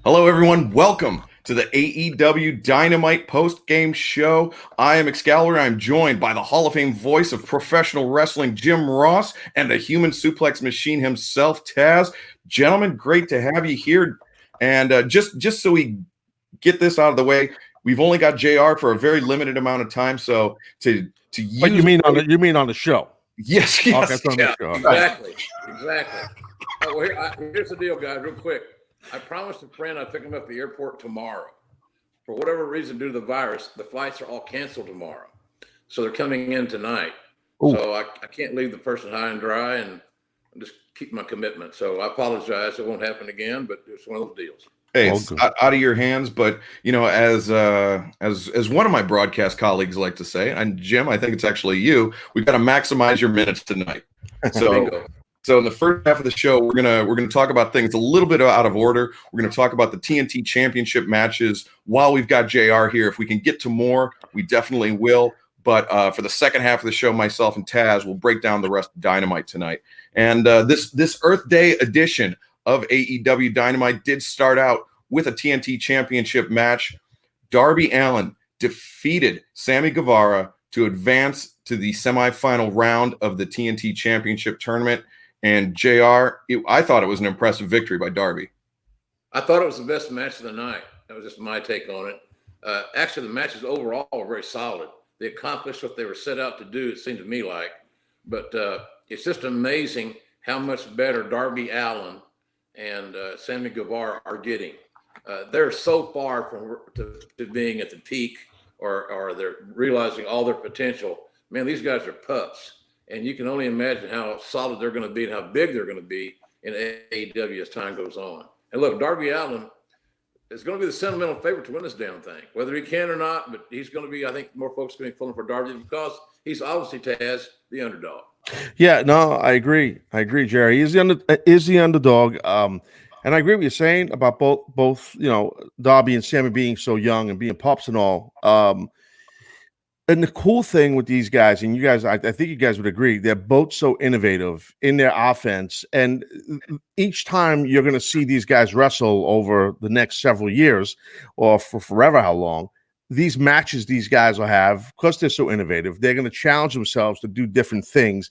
Hello, everyone. Welcome to the AEW Dynamite post-game show. I am EXCALIBUR. I'm joined by the Hall of Fame voice of professional wrestling, Jim Ross, and the human suplex machine himself, Taz. Gentlemen, great to have you here. And just so we get this out of the way, we've only got JR for a very limited amount of time. So to use, but you mean on the show? Yes. Okay, on the show. Exactly. Well, here's the deal, guys. Real quick. I promised a friend I'd pick him up at the airport tomorrow. For whatever reason, due to the virus, the flights are all canceled tomorrow. So they're coming in tonight. Ooh. So I can't leave the person high and dry, and just keep my commitment. So I apologize. It won't happen again, but it's one of those deals. Hey, it's out of your hands, but you know, as one of my broadcast colleagues like to say, and Jim, I think it's actually you, we've got to maximize your minutes tonight. So in the first half of the show, we're gonna talk about things a little bit out of order. We're gonna talk about the TNT Championship matches while we've got JR here. If we can get to more, we definitely will. But for the second half of the show, myself and Taz will break down the rest of Dynamite tonight. And this Earth Day edition of AEW Dynamite did start out with a TNT Championship match. Darby Allin defeated Sammy Guevara to advance to the semifinal round of the TNT Championship tournament. And JR, I thought it was an impressive victory by Darby. I thought it was the best match of the night. That was just my take on it. Actually, the matches overall were very solid. They accomplished what they were set out to do, it seemed to me like. But it's just amazing how much better Darby Allin and Sammy Guevara are getting. They're so far to being at the peak or they're realizing all their potential. Man, these guys are pups. And you can only imagine how solid they're going to be and how big they're going to be in AEW as time goes on. And look, Darby Allin is going to be the sentimental favorite to win this damn thing, whether he can or not. But he's going to be, I think, more folks are going to be pulling for Darby because he's obviously Taz, the underdog. Yeah, no, I agree, Jerry. He's the underdog. And I agree with you saying about both, you know, Darby and Sammy being so young and being pups and all. And the cool thing with these guys, and you guys, I think you guys would agree, they're both so innovative in their offense. And each time you're going to see these guys wrestle over the next several years or for forever how long, these matches these guys will have, because they're so innovative, they're going to challenge themselves to do different things.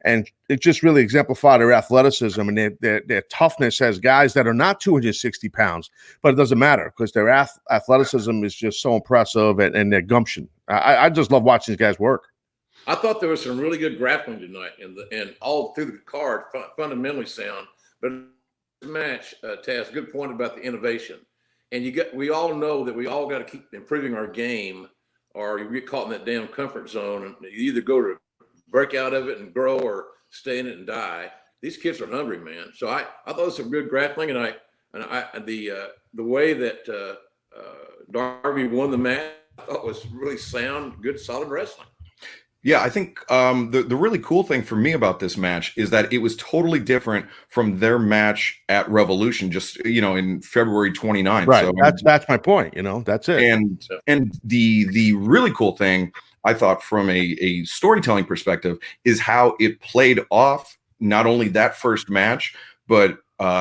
And it just really exemplified their athleticism and their toughness as guys that are not 260 pounds, but it doesn't matter because their athleticism is just so impressive and their gumption. I just love watching these guys work. I thought there was some really good grappling tonight and all through the card, fundamentally sound. But the match, Taz, good point about the innovation. And we all know that we all got to keep improving our game or you get caught in that damn comfort zone and you either go to break out of it and grow or stay in it and die. These kids are hungry, man. So I thought it was some good grappling and the way that Darby won the match I thought was really sound, good, solid wrestling. Yeah, I think the really cool thing for me about this match is that it was totally different from their match at Revolution, just, you know, in February 29th. Right, so, that's my point, you know, that's it. And the really cool thing, I thought, from a storytelling perspective, is how it played off not only that first match, but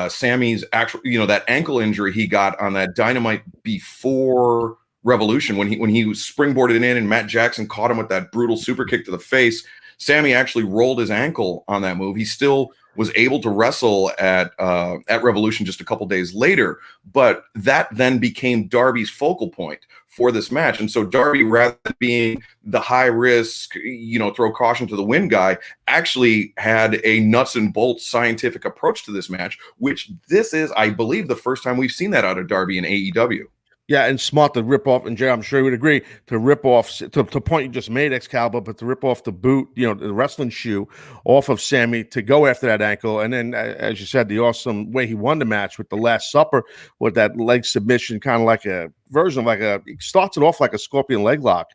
Sammy's actual, you know, that ankle injury he got on that Dynamite before Revolution when he was springboarded in and Matt Jackson caught him with that brutal super kick to the face. Sammy actually rolled his ankle on that move. He still was able to wrestle at Revolution just a couple days later, but that then became Darby's focal point for this match. And so Darby, rather than being the high risk, you know, throw caution to the wind guy, actually had a nuts and bolts scientific approach to this match, which this is, I believe, the first time we've seen that out of Darby in AEW. Yeah, and smart to rip off, and Jay, I'm sure you would agree, to rip off, to point you just made, Excalibur, but to rip off the boot, you know, the wrestling shoe off of Sammy to go after that ankle. And then, as you said, the awesome way he won the match with the Last Supper with that leg submission, kind of like a version of he starts it off like a scorpion leg lock.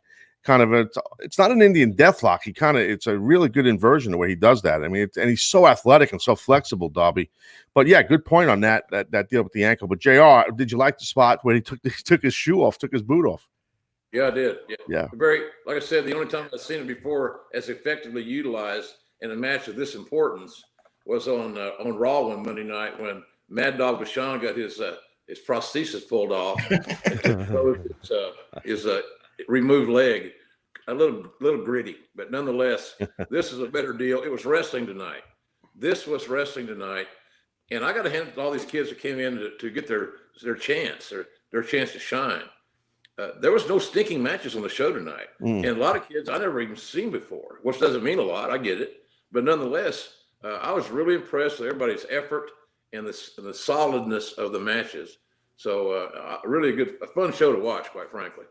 Kind of it's not an Indian death lock. It's a really good inversion the way he does that. I mean, and he's so athletic and so flexible, Darby. But yeah, good point on that deal with the ankle. But JR, did you like the spot where he took his shoe off, took his boot off? Yeah, I did. Yeah. Very, like I said, the only time I've seen it before as effectively utilized in a match of this importance was on Raw one Monday night when Mad Dog Vachon got his his prosthesis pulled off and his removed leg. A little gritty, but nonetheless, this is a better deal. It was wrestling tonight. This was wrestling tonight. And I got to hand it to all these kids that came in to get their chance, their chance to shine. There was no stinking matches on the show tonight. And a lot of kids I never even seen before, which doesn't mean a lot. I get it. But nonetheless, I was really impressed with everybody's effort and the solidness of the matches. So really a fun show to watch, quite frankly.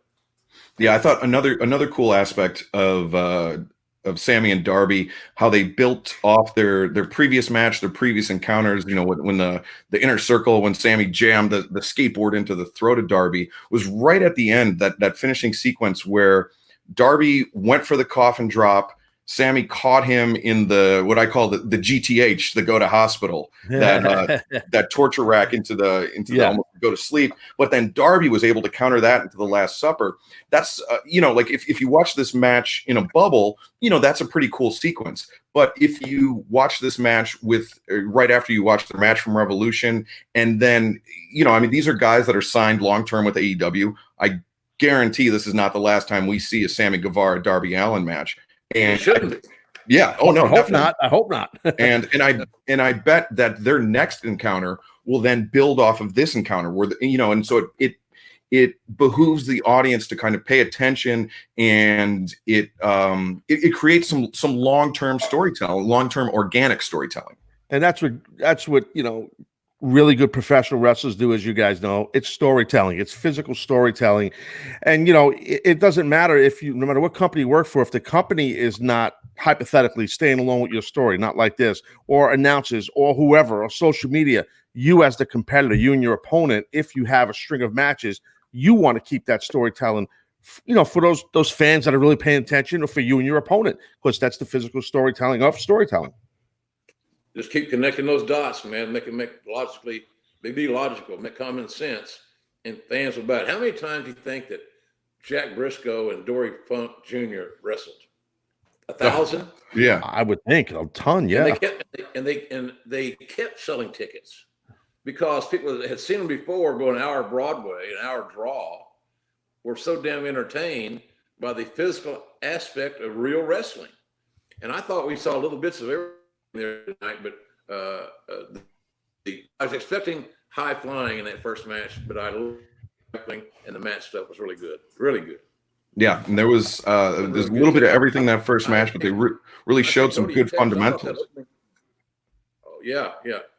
Yeah, I thought another cool aspect of Sammy and Darby, how they built off their previous match, their previous encounters. You know, when the inner circle, when Sammy jammed the skateboard into the throat of Darby, was right at the end, that finishing sequence where Darby went for the coffin drop. Sammy caught him in what I call the GTH, the go to hospital, that torture rack into the almost go to sleep. But then Darby was able to counter that into the Last Supper. That's like if you watch this match in a bubble, that's a pretty cool sequence. But if you watch this match right after you watch the match from Revolution, and then these are guys that are signed long term with AEW. I guarantee this is not the last time we see a Sammy Guevara Darby Allin match. And shouldn't. Yeah. Oh no. I hope not. I hope not. and I bet that their next encounter will then build off of this encounter, where and so it behooves the audience to kind of pay attention, and it creates some long-term storytelling, long-term organic storytelling. And that's what really good professional wrestlers do, as you guys know. It's storytelling. It's physical storytelling. And, it doesn't matter no matter what company you work for, if the company is not hypothetically staying alone with your story, not like this, or announces, or whoever, or social media, you as the competitor, you and your opponent, if you have a string of matches, you want to keep that storytelling, for those fans that are really paying attention, or for you and your opponent, because that's the physical storytelling of storytelling. Just keep connecting those dots, man. Make logical, make common sense, and fans will buy it. How many times do you think that Jack Briscoe and Dory Funk Jr. wrestled? 1,000? Yeah, I would think a ton. Yeah, and they kept selling tickets because people that had seen them before go an hour Broadway, an hour draw, were so damn entertained by the physical aspect of real wrestling. And I thought we saw little bits of everything there tonight, but I was expecting high flying in that first match, but and the match stuff was really good. Yeah, and there's a little bit of everything that first match, but they really showed some good fundamentals. Oh yeah,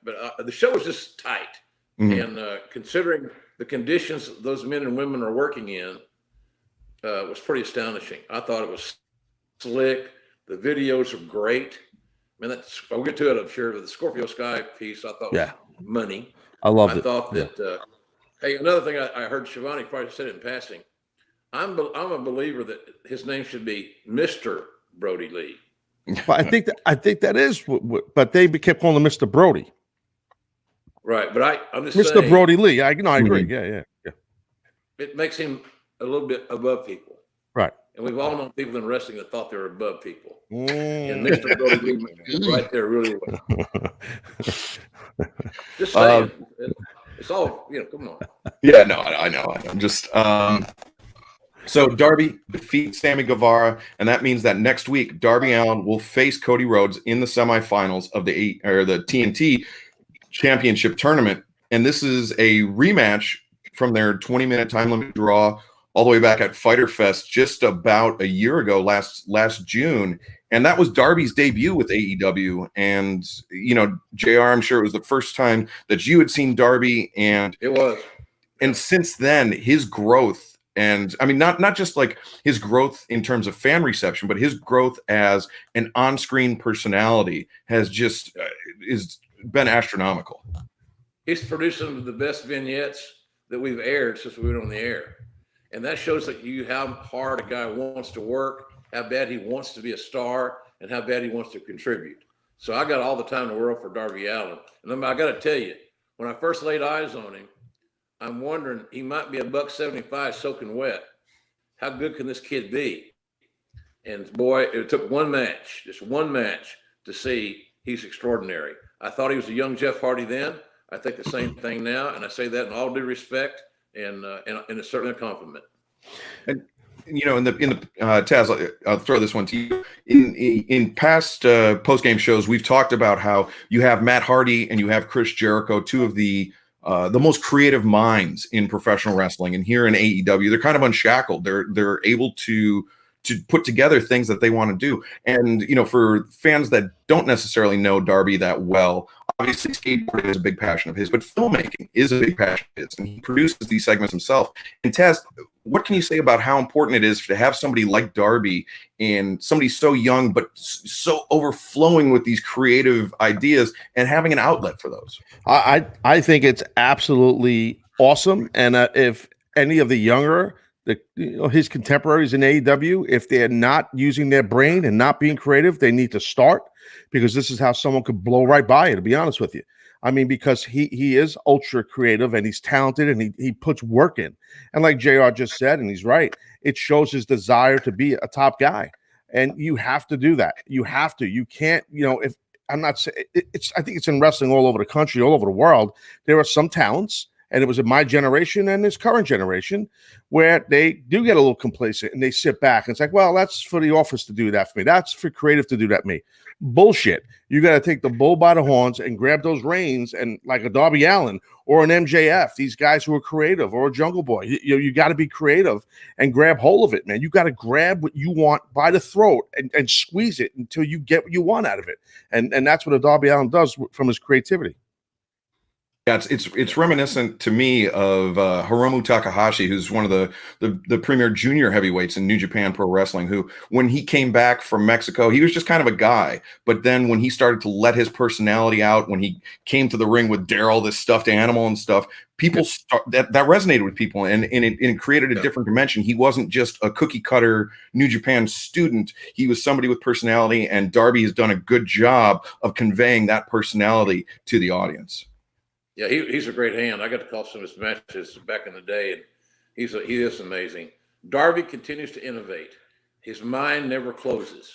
but the show was just tight, and considering the conditions those men and women are working in, was pretty astonishing. I thought it was slick. The videos are great. I'll get to it, I'm sure. The Scorpio Sky piece, I thought was money. I loved it. I thought that. Hey, another thing I heard Shivani probably said it in passing. I'm a believer that his name should be Mr. Brody Lee. But I think that is but they kept calling him Mr. Brody. Right, but I'm just Mr. saying, Brody Lee. I agree. Yeah. It makes him a little bit above people. Right. And we've all known people in wrestling that thought they were above people. And Mr. Brody Lee is right there really well. Just saying. It's all, come on. Yeah, no, I know. Just so Darby defeats Sammy Guevara, and that means that next week Darby Allin will face Cody Rhodes in the semifinals of the TNT Championship tournament. And this is a rematch from their 20-minute time limit draw all the way back at Fyter Fest just about a year ago, last June. And that was Darby's debut with AEW. And, JR, I'm sure it was the first time that you had seen Darby. And it was. And since then, his growth, and I mean, not just like his growth in terms of fan reception, but his growth as an on-screen personality has just is been astronomical. He's produced some of the best vignettes that we've aired since we went on the air. And that shows that how hard a guy wants to work, how bad he wants to be a star, and how bad he wants to contribute. So I got all the time in the world for Darby Allin. And I got to tell you, when I first laid eyes on him, I'm wondering, he might be $175 soaking wet. How good can this kid be? And boy, it took just one match to see he's extraordinary. I thought he was a young Jeff Hardy then. I think the same thing now, and I say that in all due respect, and it's certainly a compliment. And you know, in the Taz, I'll throw this one to you. In past post game shows, we've talked about how you have Matt Hardy and you have Chris Jericho, two of the most creative minds in professional wrestling, and here in AEW, they're kind of unshackled. They're able to put together things that they want to do. And you know, for fans that don't necessarily know Darby that well, obviously skateboarding is a big passion of his, but filmmaking is a big passion of his, and he produces these segments himself. And Taz, what can you say about how important it is to have somebody like Darby and somebody so young but so overflowing with these creative ideas and having an outlet for those? I think it's absolutely awesome. And if any of the younger, his contemporaries in AEW, if they're not using their brain and not being creative, they need to start, because this is how someone could blow right by you, to be honest with you. I mean, because he is ultra creative and he's talented and he puts work in. And like JR just said, and he's right, it shows his desire to be a top guy. And you have to do that. You have to. You can't, if I'm not saying I think it's in wrestling all over the country, all over the world. There are some talents, and it was in my generation and this current generation, where they do get a little complacent and they sit back and it's like, well, that's for the office to do that for me. That's for creative to do that for me. Bullshit. You got to take the bull by the horns and grab those reins, and like a Darby Allin or an MJF, these guys who are creative, or a Jungle Boy, you got to be creative and grab hold of it, man. You got to grab what you want by the throat and squeeze it until you get what you want out of it. And that's what a Darby Allin does from his creativity. Yeah, it's reminiscent to me of Hiromu Takahashi, who's one of the premier junior heavyweights in New Japan Pro Wrestling, who, when he came back from Mexico, he was just kind of a guy. But then when he started to let his personality out, when he came to the ring with Daryl, this stuffed animal and stuff, people that resonated with people, and it created a different dimension. He wasn't just a cookie cutter New Japan student. He was somebody with personality, and Darby has done a good job of conveying that personality to the audience. Yeah, he's a great hand. I got to call some of his matches back in the day, and he is amazing. Darby continues to innovate. His mind never closes.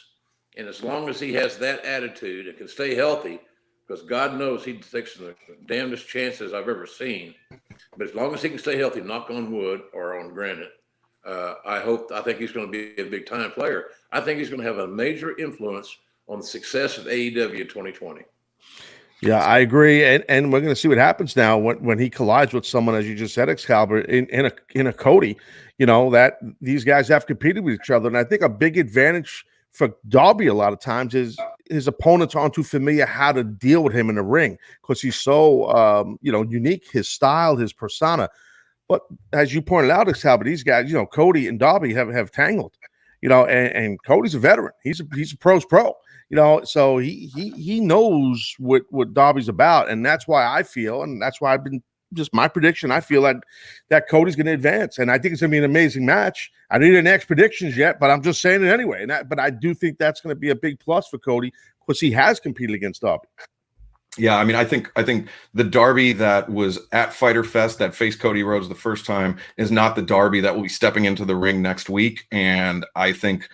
And as long as he has that attitude and can stay healthy, because God knows he takes the damnedest chances I've ever seen. But as long as he can stay healthy, knock on wood or on granite, I think he's going to be a big time player. I think he's going to have a major influence on the success of AEW in 2020. Yeah, I agree, and we're going to see what happens now when he collides with someone, as you just said, Excalibur, in a Cody. That these guys have competed with each other, and I think a big advantage for Darby a lot of times is his opponents aren't too familiar how to deal with him in the ring, because he's so unique, his style, his persona. But as you pointed out, Excalibur, these guys, Cody and Darby have tangled, and Cody's a veteran. He's a pro's pro. So he knows what Darby's about, and that's why I feel, and that's why I've been just my prediction. I feel that Cody's going to advance, and I think it's going to be an amazing match. I didn't next predictions yet, but I'm just saying it anyway. But I do think that's going to be a big plus for Cody, because he has competed against Darby. Yeah, I mean, I think the Darby that was at Fyter Fest that faced Cody Rhodes the first time is not the Darby that will be stepping into the ring next week, and I think,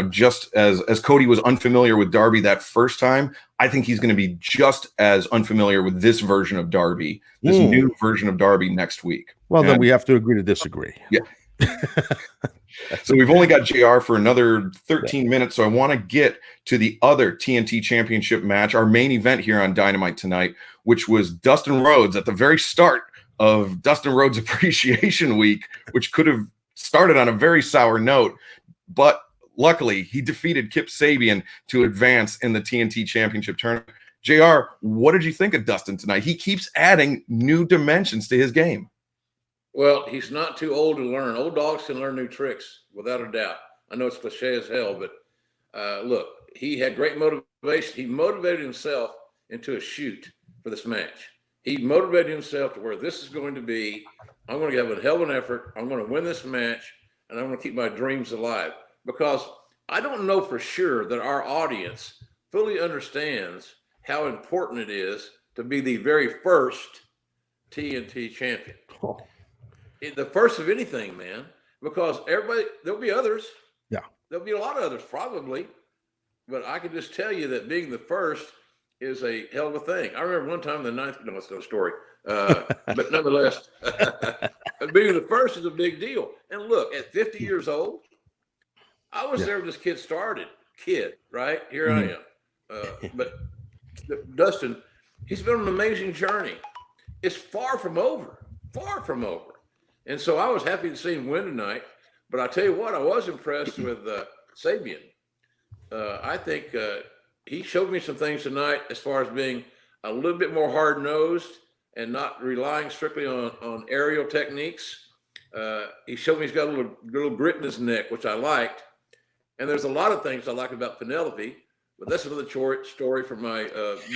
just as Cody was unfamiliar with Darby that first time, I think he's going to be just as unfamiliar with this version of Darby, this new version of Darby next week. Well, then we have to agree to disagree. Yeah. So we've only got JR for another 13 minutes, so I want to get to the other TNT Championship match, our main event here on Dynamite tonight, which was Dustin Rhodes at the very start of Dustin Rhodes Appreciation Week, which could have started on a very sour note, but luckily, he defeated Kip Sabian to advance in the TNT Championship tournament. JR, what did you think of Dustin tonight? He keeps adding new dimensions to his game. Well, he's not too old to learn. Old dogs can learn new tricks, without a doubt. I know it's cliche as hell, but look, he had great motivation. He motivated himself into a shoot for this match. He motivated himself to where this is going to be, I'm going to have a hell of an effort. I'm going to win this match, and I'm going to keep my dreams alive. Because I don't know for sure that our audience fully understands how important it is to be the very first TNT champion. Oh. The first of anything, man, because there'll be others. Yeah. There'll be a lot of others probably, but I can just tell you that being the first is a hell of a thing. I remember one time in the ninth, no, it's no story. But nonetheless, being the first is a big deal. And look, at 50 years old, I was there when this kid started. Right? Here I am. But Dustin, he's been on an amazing journey. It's far from over. And so I was happy to see him win tonight. But I tell you what, I was impressed with Sabian. I think he showed me some things tonight as far as being a little bit more hard-nosed and not relying strictly on aerial techniques. He showed me he's got a little grit in his neck, which I liked. And there's a lot of things I like about Penelope, but that's another story from my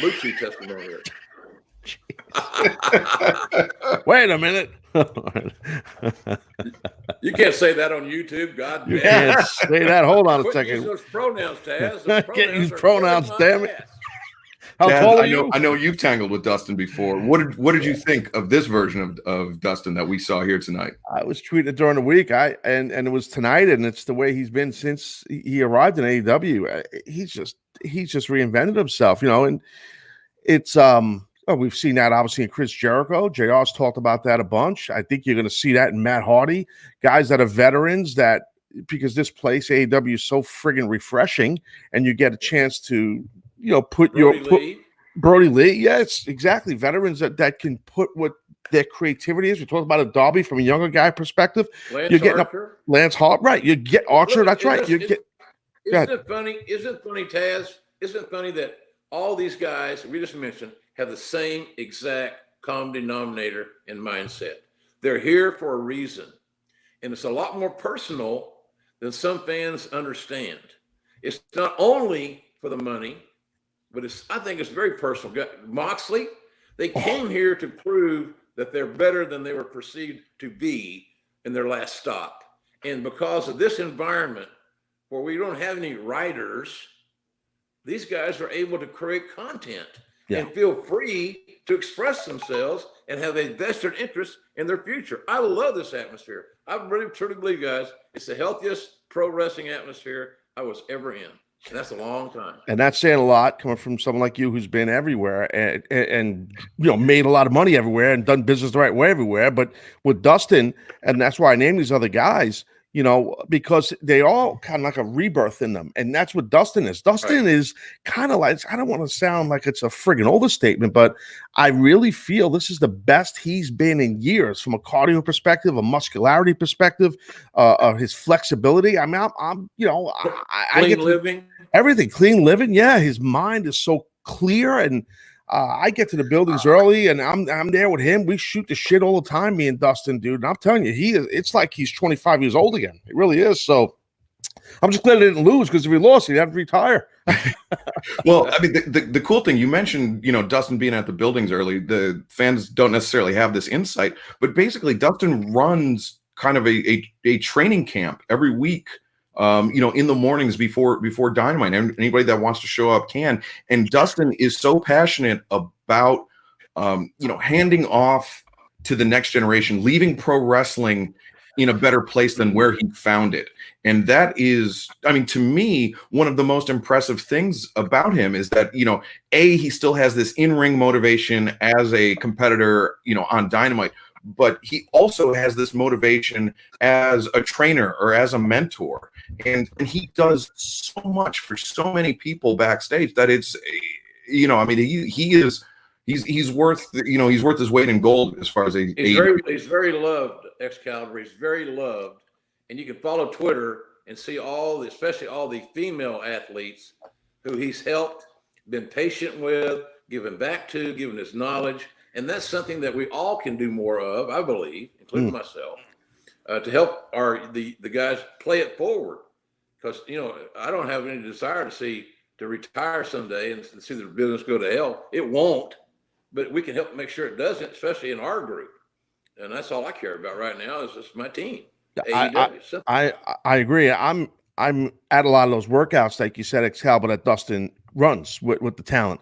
Bucci testimony here. Wait a minute. You can't say that on YouTube. God, you can't say that. Hold on a second. Use those pronouns, Taz. Can't use pronouns, damn it. How tall are you? I know you've tangled with Dustin before. What did you think of this version of Dustin that we saw here tonight? I was tweeting it during the week. And it was tonight, and it's the way he's been since he arrived in AEW. He's just reinvented himself, and it's we've seen that obviously in Chris Jericho. JR's talked about that a bunch. I think you're going to see that in Matt Hardy, guys that are veterans because this place, AEW, is so friggin' refreshing, and you get a chance to, put Brody Lee. Yes, exactly. Veterans that can put what their creativity is. We talked about a Darby from a younger guy perspective. Lance Archer. Lance Hart, right. You get Archer, that's right. Isn't it funny, Taz? Isn't it funny that all these guys we just mentioned have the same exact common denominator and mindset? They're here for a reason. And it's a lot more personal than some fans understand. It's not only for the money, but I think it's very personal. Moxley, they came here to prove that they're better than they were perceived to be in their last stop. And because of this environment where we don't have any writers, these guys are able to create content and feel free to express themselves and have a vested interest in their future. I love this atmosphere. I really truly believe, guys, it's the healthiest pro wrestling atmosphere I was ever in. And that's a long time. And that's saying a lot coming from someone like you who's been everywhere and made a lot of money everywhere and done business the right way everywhere. But with Dustin, and that's why I named these other guys, because they all kind of like a rebirth in them. And that's what Dustin is. Dustin is kind of like, I don't want to sound like it's a friggin' overstatement, but I really feel this is the best he's been in years from a cardio perspective, a muscularity perspective, his flexibility. I mean, I get living. Everything, clean living. Yeah, his mind is so clear, and I get to the buildings early, and I'm there with him. We shoot the shit all the time, me and Dustin, dude. And I'm telling you, it's like he's 25 years old again. It really is. So I'm just glad he didn't lose, because if he lost, he'd have to retire. Well, I mean, the cool thing, you mentioned, Dustin being at the buildings early. The fans don't necessarily have this insight, but basically Dustin runs kind of a training camp every week. In the mornings before Dynamite, and anybody that wants to show up can. And Dustin is so passionate about, handing off to the next generation, leaving pro wrestling in a better place than where he found it. And that is, to me, one of the most impressive things about him is that, he still has this in-ring motivation as a competitor, on Dynamite, but he also has this motivation as a trainer or as a mentor. And he does so much for so many people backstage that it's, he's worth, he's worth his weight in gold as far as he's very loved, Excalibur. He's very loved. And you can follow Twitter and see especially all the female athletes who he's helped, been patient with, given back to, given his knowledge. And that's something that we all can do more of, I believe, including myself, to help the guys play it forward. Because, I don't have any desire to retire someday and see the business go to hell. It won't, but we can help make sure it doesn't, especially in our group. And that's all I care about right now is just my team. I agree. I'm at a lot of those workouts, like you said, Excalibur, that Dustin runs with the talent.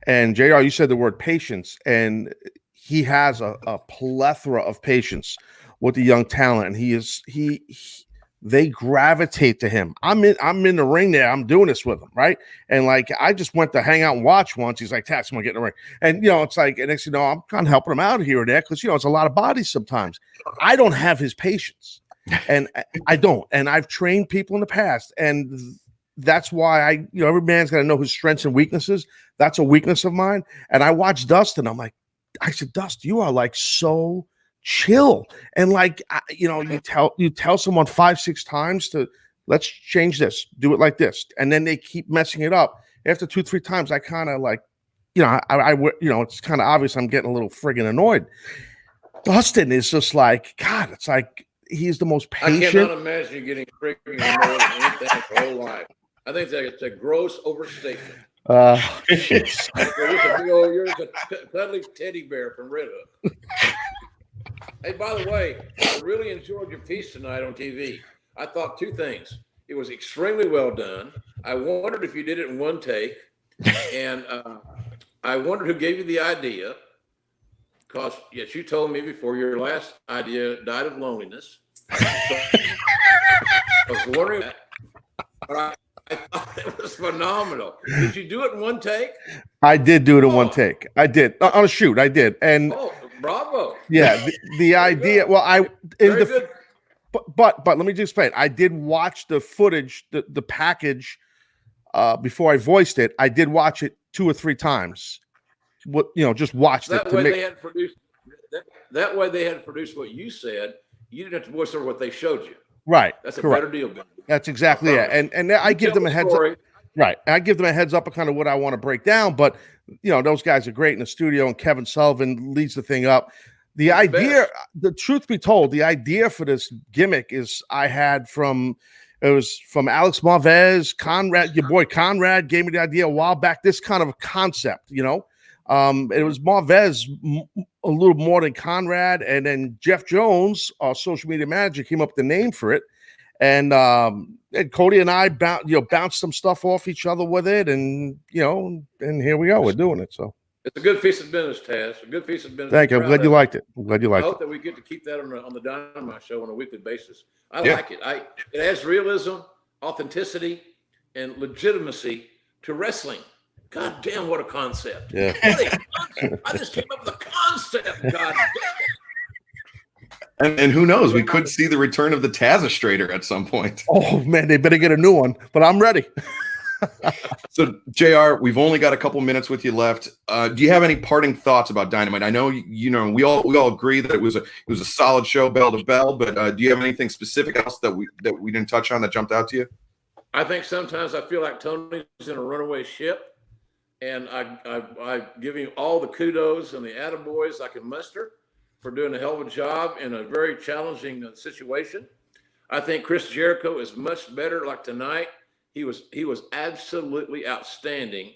And JR, you said the word patience, and he has a plethora of patience with the young talent. And they gravitate to him. I'm in the ring there. I'm doing this with him, right? And like I just went to hang out and watch once. He's like, "Tax, I'm gonna get in the ring." And it's like, and next, I'm kind of helping him out here and there because it's a lot of bodies sometimes. I don't have his patience, and I don't. And I've trained people in the past, and that's why every man's got to know his strengths and weaknesses. That's a weakness of mine. And I watched Dustin. I said, Dust, you are like so chill. And like, you tell someone 5-6 times to let's change this, do it like this. And then they keep messing it up. After 2-3 times, I kind of like, it's kind of obvious I'm getting a little friggin' annoyed. Dustin is just like, God, it's like, he's the most patient. I cannot imagine you getting friggin' annoyed with anything your whole life. I think it's a gross overstatement. You're just a cuddly teddy bear from Red Hook. Hey, by the way, I really enjoyed your piece tonight on TV. I thought 2 things. It was extremely well done. I wondered if you did it in one take. And I wondered who gave you the idea. Because, yes, you told me before your last idea died of loneliness. So I was wondering that. But I thought it was phenomenal. Did you do it in one take? I did do it in one take. I did on a shoot. I did, and bravo. Yeah, the idea. Good. Well, good. But let me just explain. I did watch the footage, the package, before I voiced it. I did watch it 2 or 3 times. Just watched it. That way they had produced what you said. You didn't have to voice over what they showed you. Right. That's a correct. better deal, Ben. That's exactly it. And I give them a heads up. Right. I give them a heads up of kind of what I want to break down. But, those guys are great in the studio, and Kevin Sullivan leads the thing up. The idea, the truth be told, the idea for this gimmick is from Alex Marvez, Conrad, your boy Conrad gave me the idea a while back, this kind of a concept, It was Marvez a little more than Conrad, and then Jeff Jones, our social media manager, came up with the name for it. And Cody and I bounced some stuff off each other with it, and and here we go. We're doing it. So it's a good piece of business, Taz. A good piece of business. Thank you. I'm glad you liked it. I hope that we get to keep that on the Dynamite show on a weekly basis. I like it. It adds realism, authenticity, and legitimacy to wrestling. God damn, what a concept! Yeah. What a concept. I just came up with a concept. God damn it. And who knows? We could see the return of the TAZ at some point. Oh man, they better get a new one. But I'm ready. So, JR, we've only got a couple minutes with you left. Do you have any parting thoughts about Dynamite? I know we all agree that it was a solid show, bell to bell. But do you have anything specific else that we didn't touch on that jumped out to you? I think sometimes I feel like Tony's in a runaway ship, and I give him all the kudos and the attaboys I can muster for doing a hell of a job in a very challenging situation. I think Chris Jericho is much better. Like tonight, he was absolutely outstanding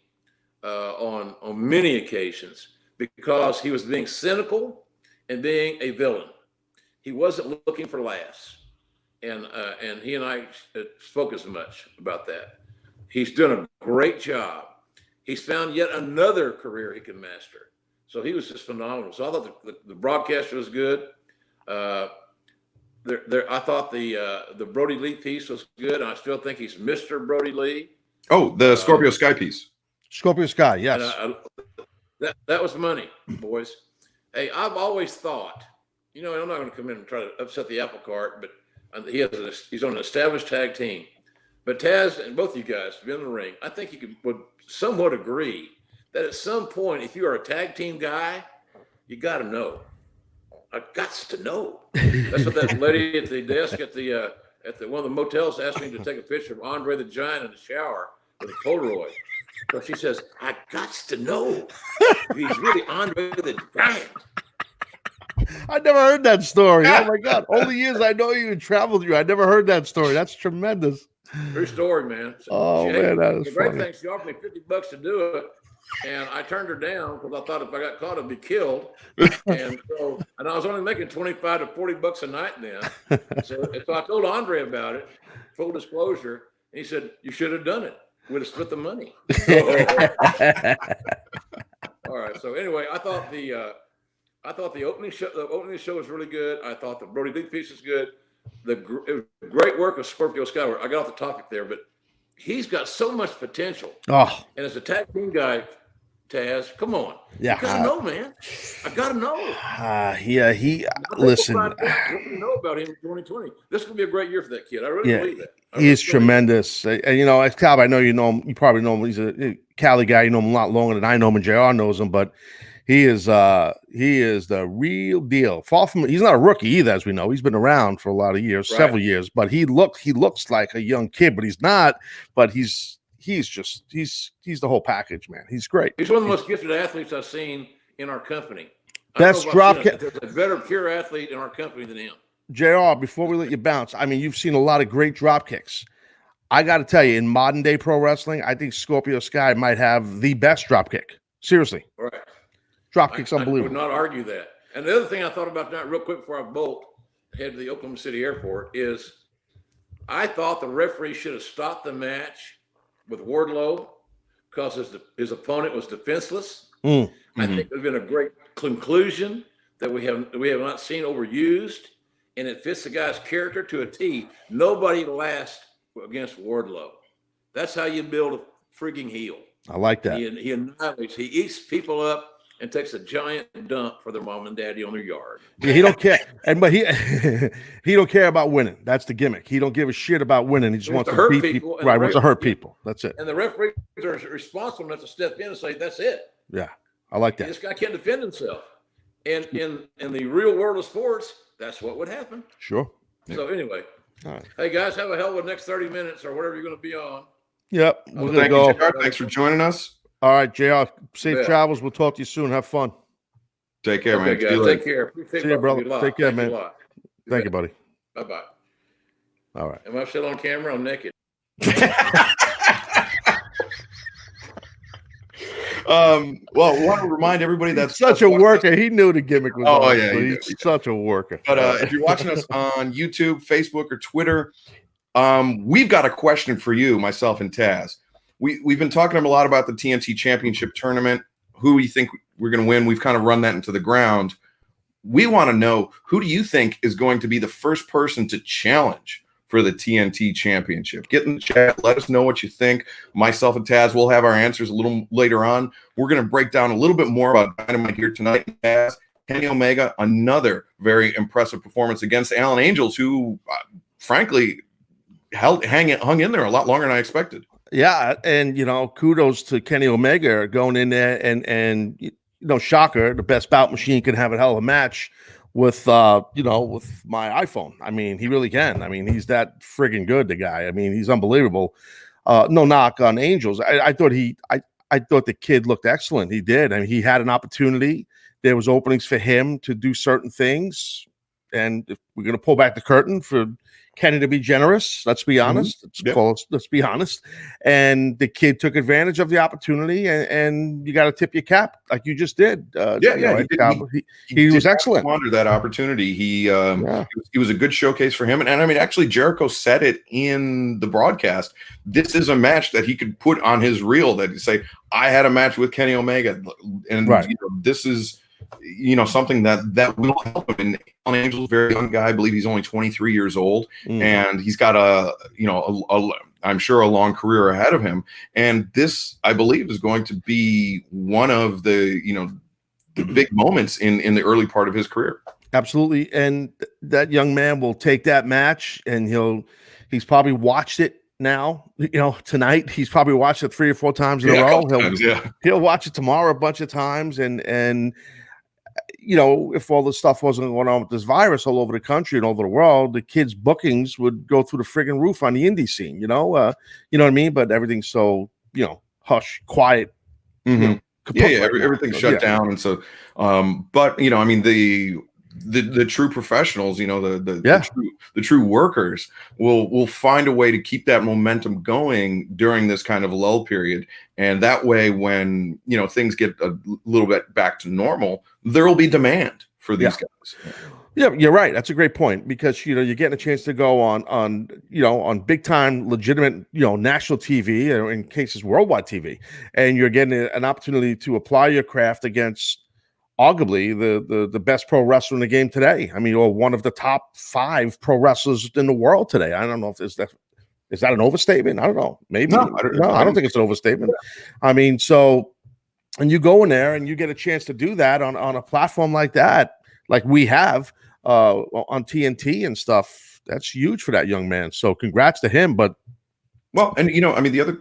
on many occasions because he was being cynical and being a villain. He wasn't looking for laughs, and he and I spoke as much about that. He's done a great job. He's found yet another career he can master. So he was just phenomenal. So I thought the broadcaster was good. I thought the Brody Lee piece was good. And I still think he's Mr. Brody Lee. Oh, the Scorpio Sky piece. Scorpio Sky, yes. That was money, boys. Hey, I've always thought, I'm not going to come in and try to upset the apple cart, but he's on an established tag team. But Taz and both of you guys have been in the ring. I think you would somewhat agree that at some point, if you are a tag team guy, you got to know. I've got to know. That's what that lady at the desk at one of the motels asked me to take a picture of Andre the Giant in the shower with a Polaroid. So she says, I got to know if he's really Andre the Giant. I never heard that story. Oh my God. All the years I know you and traveled you, I never heard that story. That's tremendous. True story, man. Man, that is the great funny. thing, she offered me $50 to do it. And I turned her down because I thought if I got caught, I'd be killed. And I was only making $25 to $40 a night then. So I told Andre about it, full disclosure. And he said, you should have done it. We'd have split the money. All right. So anyway, I thought the opening show was really good. I thought the Brody Lee piece was good. it was great work of Scorpio Sky. I got off the topic there, but he's got so much potential. Oh, And as a tag team guy, Taz, come on. yeah. You gotta know, man. I gotta know. Listen. What do you know about him in 2020? This could be a great year for that kid. I really believe that. He's tremendous. And Calb, I know you know him. You probably know him. He's a Cali guy. You know him a lot longer than I know him, and JR knows him. But he is the real deal. He's not a rookie either, as we know. He's been around for a lot of years, several years. But he looks like a young kid, but he's not. But he's the whole package, man. He's great. He's one of the most gifted athletes I've seen in our company. Best drop kick. There's a better pure athlete in our company than him. JR, before we let you bounce, I mean, you've seen a lot of great drop kicks. I got to tell you, in modern day pro wrestling, I think Scorpio Sky might have the best drop kick. Seriously. Right. Drop kick's unbelievable. I would not argue that. And the other thing I thought about that real quick before I bolt head to the Oklahoma City airport is I thought the referee should have stopped the match with Wardlow because his opponent was defenseless. I think it would have been a great conclusion that we have not seen overused, and it fits the guy's character to a T. Nobody lasts against Wardlow. That's how you build a freaking heel. I like that. He annihilates. He eats people up and takes a giant dump for their mom and daddy on their yard. Yeah, he don't care, but he don't care about winning. That's the gimmick. He don't give a shit about winning. He just wants to beat people. Right, wants to hurt people. That's it. And the referees are responsible enough to step in and say, "That's it." Yeah, I like that. This guy can't defend himself. And in the real world of sports, that's what would happen. Sure. So anyway, all right. Hey guys, have a hell of a next 30 minutes or whatever you're going to be on. Yep, we're gonna go. JR. Thanks for joining us. All right, JR. Safe travels. We'll talk to you soon. Have fun. Take care, man. Guys, take care. See you, brother. Take care, man. Thank you, buddy. Bye-bye. All right. Am I still on camera? I'm naked. Well, I want to remind everybody that's such a worker. He knew the gimmick was on. Yeah, so he's such a worker. But if you're watching us on YouTube, Facebook, or Twitter, we've got a question for you, myself and Taz. We've been talking a lot about the TNT Championship tournament, who we think we're going to win. We've kind of run that into the ground. We want to know, who do you think is going to be the first person to challenge for the TNT Championship? Get in the chat. Let us know what you think. Myself and Taz will have our answers a little later on. We're going to break down a little bit more about Dynamite here tonight. Taz, Kenny Omega, another very impressive performance against Allen Angels, who, frankly, hung in there a lot longer than I expected. Yeah, and kudos to Kenny Omega going in there and shocker, the best bout machine can have a hell of a match with with my iPhone. I mean, he really can. I mean, he's that friggin' good, the guy. I mean, he's unbelievable. No knock on Angels. I thought the kid looked excellent. He did. I mean, he had an opportunity. There was openings for him to do certain things. And if we're going to pull back the curtain for Kenny to be generous, let's be honest. Let's be honest. And the kid took advantage of the opportunity, and you got to tip your cap like you just did. He was excellent. Squander that opportunity. He was a good showcase for him. And I mean, actually, Jericho said it in the broadcast. This is a match that he could put on his reel that he'd say, I had a match with Kenny Omega. And this is something that will help him. And Allen Angel's a very young guy. I believe he's only 23 years old, and he's got I'm sure a long career ahead of him. And this, I believe, is going to be one of the the big moments in the early part of his career. Absolutely, and that young man will take that match, and he's probably watched it now. Tonight he's probably watched it 3 or 4 times in a row. He'll watch it tomorrow a bunch of times, and if all this stuff wasn't going on with this virus all over the country and all over the world, the kids' bookings would go through the friggin' roof on the indie scene. You know what I mean? But everything's so hush, quiet. Everything's shut down, and so. But I mean the true professionals, the true workers will find a way to keep that momentum going during this kind of lull period. And that way, when, things get a little bit back to normal, there will be demand for these guys. Yeah, you're right. That's a great point, because, you're getting a chance to go on big time, legitimate, national TV, or in cases, worldwide TV. And you're getting an opportunity to apply your craft against arguably the best pro wrestler in the game today. I mean, or one of the top 5 pro wrestlers in the world today. I don't know if is that an overstatement? I don't know. Maybe. No, I don't think it's an overstatement. I mean, so, and you go in there and you get a chance to do that on a platform like that, like we have on TNT and stuff. That's huge for that young man. So congrats to him. But well, and I mean, the other,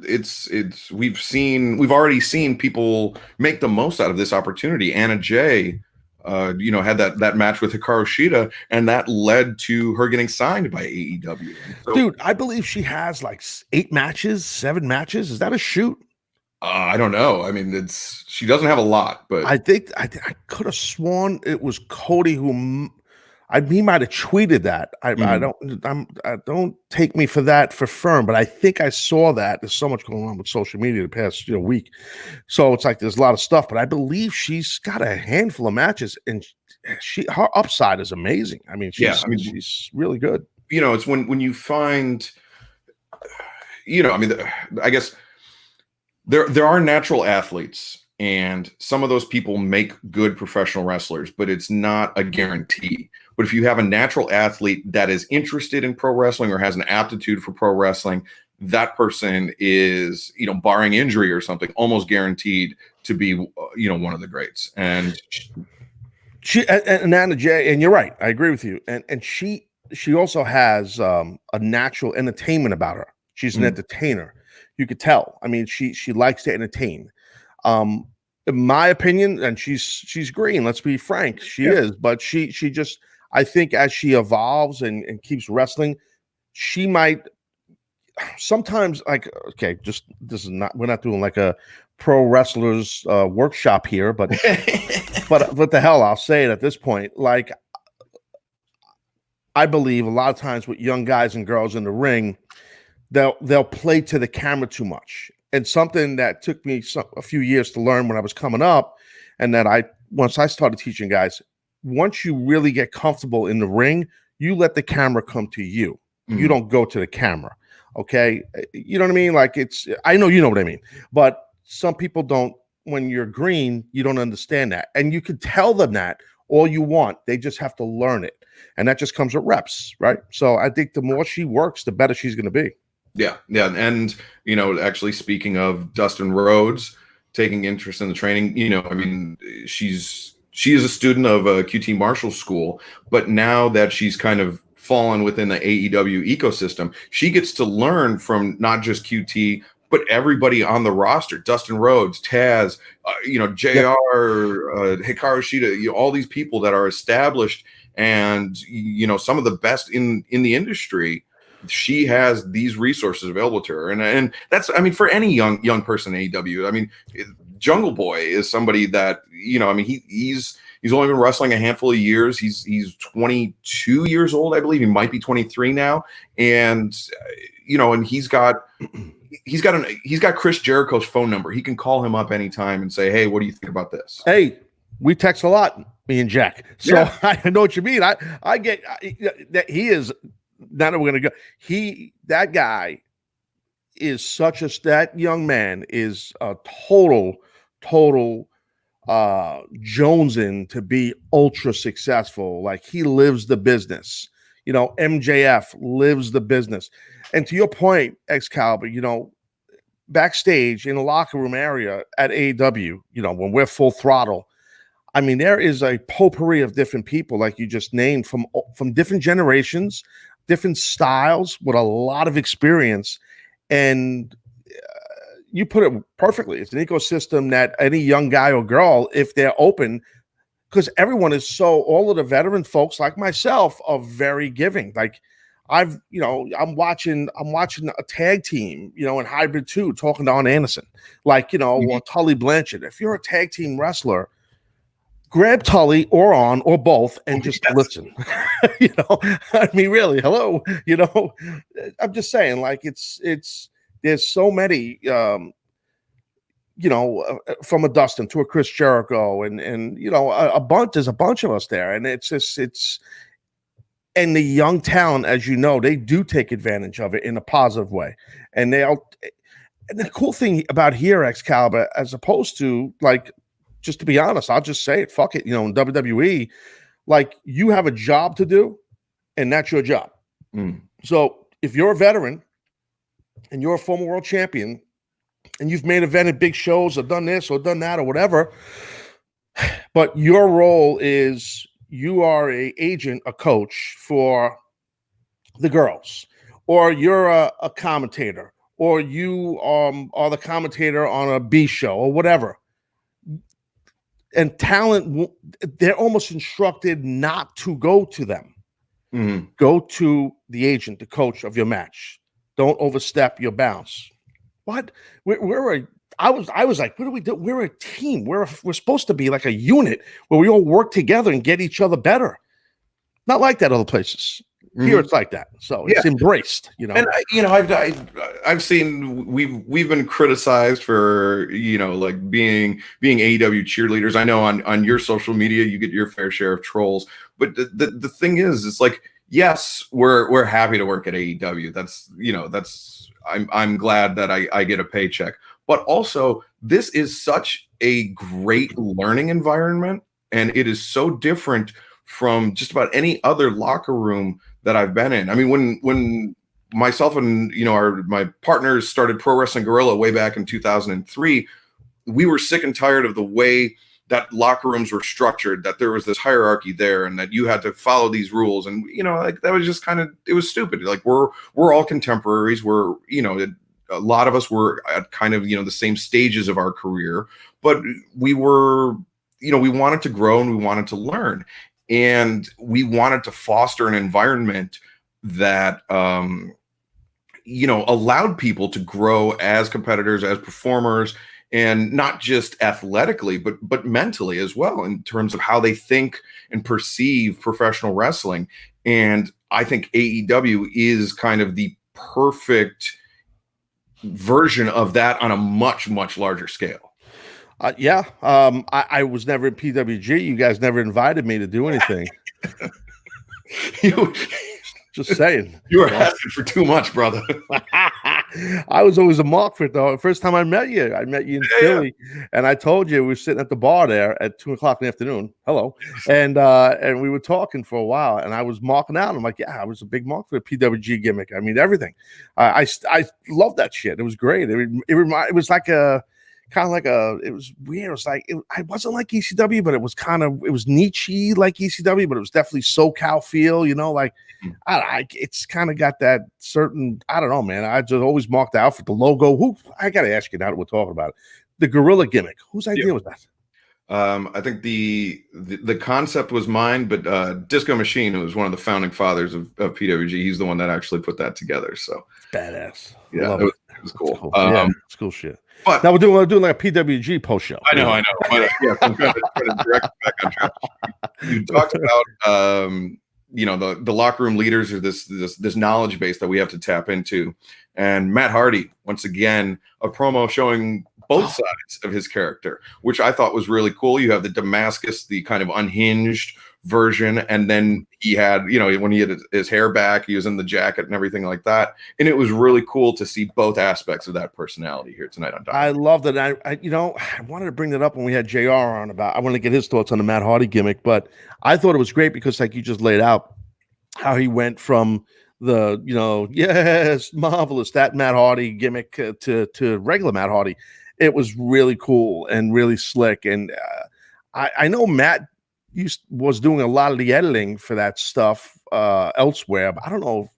we've already seen people make the most out of this opportunity. Anna Jay, had that match with Hikaru Shida, and that led to her getting signed by AEW. So, dude, I believe she has like 8 matches, 7 matches. Is that a shoot? I don't know. I mean, she doesn't have a lot, but I think I could have sworn it was Cody who. He might have tweeted that. I don't take me for that for firm, but I think I saw that. There's so much going on with social media the past week, so it's like there's a lot of stuff. But I believe she's got a handful of matches, and her upside is amazing. I mean, she's really good. It's when you find, I mean, I guess there are natural athletes. And some of those people make good professional wrestlers, but it's not a guarantee. But if you have a natural athlete that is interested in pro wrestling or has an aptitude for pro wrestling, that person is, barring injury or something, almost guaranteed to be, one of the greats. And and Anna Jay, and you're right, I agree with you. And she also has a natural entertainment about her. She's an entertainer. You could tell. I mean, she likes to entertain. In my opinion, and she's green, let's be frank, she is, but she just, I think as she evolves and keeps wrestling, she might sometimes, like, okay, just, this is not, we're not doing like a pro wrestlers workshop here, but but the hell, I'll say it at this point. Like, I believe a lot of times with young guys and girls in the ring, they'll play to the camera too much. And something that took me a few years to learn when I was coming up, and that once I started teaching guys, once you really get comfortable in the ring, you let the camera come to you. You don't go to the camera. Okay. You know what I mean? Like, I know you know what I mean, but some people don't. When you're green, you don't understand that. And you can tell them that all you want. They just have to learn it. And that just comes with reps, right? So I think the more she works, the better she's going to be. Yeah. And, actually speaking of Dustin Rhodes taking interest in the training, I mean, she is a student of a QT Marshall school, but now that she's kind of fallen within the AEW ecosystem, she gets to learn from not just QT, but everybody on the roster: Dustin Rhodes, Taz, JR, Hikaru Shida, all these people that are established and, some of the best in the industry. She has these resources available to her. And that's, I mean, for any young person in AEW, I mean, Jungle Boy is somebody that, I mean, he's only been wrestling a handful of years. He's 22 years old, I believe. He might be 23 now. And, and he's got Chris Jericho's phone number. He can call him up anytime and say, hey, what do you think about this? Hey, we text a lot, me and Jack. So yeah. I know what you mean. I get that he is. Now that we're going to go, that guy is that young man is a total jonesing to be ultra successful. Like, he lives the business. MJF lives the business. And to your point, Excalibur, backstage in the locker room area at AEW, when we're full throttle, I mean, there is a potpourri of different people, like you just named, from different generations, different styles, with a lot of experience. And you put it perfectly. It's an ecosystem that any young guy or girl, if they're open, because everyone is all of the veteran folks like myself are very giving. Like, I'm watching a tag team, in Hybrid 2, talking to Arn Anderson, like, or Tully Blanchard. If you're a tag team wrestler, grab Tully or Arn or both and just listen. I mean, really, hello. I'm just saying, like, there's so many, from a Dustin to a Chris Jericho and there's a bunch of us there, and and the young talent, as they do take advantage of it in a positive way, and the cool thing about here, Excalibur, as opposed to like just to be honest, I'll just say it. Fuck it. You know, in WWE, like you have a job to do, and that's your job. So if you're a veteran and you're a former world champion and you've main evented big shows or done this or done that or whatever, but your role is you are a agent, a coach for the girls, or you're a commentator, or you are the commentator on a B show or whatever. And talent, they're almost instructed not to go to them. Go to the agent, the coach of your match. Don't overstep your bounds. What? I was like, what do we do? We're a team. We're supposed to be like a unit where we all work together and get each other better. Not like that other places. Here it's like that, so it's embraced, you know. And I've seen we've been criticized for like being AEW cheerleaders. I know on your social media you get your fair share of trolls, but the thing is, it's like, yes, we're happy to work at AEW. I'm glad that I get a paycheck, but also this is such a great learning environment, and it is so different from just about any other locker room that I've been in. I mean, when myself and my partners started Pro Wrestling Guerrilla way back in 2003, we were sick and tired of the way that locker rooms were structured, that there was this hierarchy there, and that you had to follow these rules, and like that was just it was stupid. Like we're all contemporaries. We're a lot of us were at kind of the same stages of our career, but we were we wanted to grow and we wanted to learn. And we wanted to foster an environment that, allowed people to grow as competitors, as performers, and not just athletically, but mentally as well, in terms of how they think and perceive professional wrestling. And I think AEW is kind of the perfect version of that on a much, much larger scale. I was never in PWG. You guys never invited me to do anything. Just saying. You were asking for too much, brother. I was always a mark for it, though. The first time I met you in Philly, and I told you we were sitting at the bar there at 2:00 in the afternoon. Hello, and we were talking for a while, and I was marking out. I'm like, yeah, I was a big mark for the PWG gimmick. I mean, everything. I love that shit. It was great. It was like a. Kind of like it was weird. It was like, I wasn't like ECW, but it was niche-y like ECW, but it was definitely SoCal feel, like it's kind of got that certain, I don't know, man. I just always marked out for the logo. I got to ask you now that we're talking about it. The gorilla gimmick. Whose idea was that? I think the concept was mine, but Disco Machine, who was one of the founding fathers of PWG, he's the one that actually put that together. So badass. Yeah, it was cool. It's cool shit. But now we're doing like a PWG post show. I know. But I'm trying to direct back on track. You talked about the locker room leaders, or this knowledge base that we have to tap into. And Matt Hardy, once again, a promo showing both sides of his character, which I thought was really cool. You have the Damascus, the kind of unhinged version, and then he had, when he had his hair back, he was in the jacket and everything like that, and it was really cool to see both aspects of that personality here tonight on Dynamite. I loved it. I wanted to bring that up when we had JR on I wanted to get his thoughts on the Matt Hardy gimmick, but I thought it was great because, like you just laid out, how he went from the yes, marvelous, that Matt Hardy gimmick to regular Matt Hardy. It was really cool and really slick, and I know Matt was doing a lot of the editing for that stuff elsewhere, but I don't know.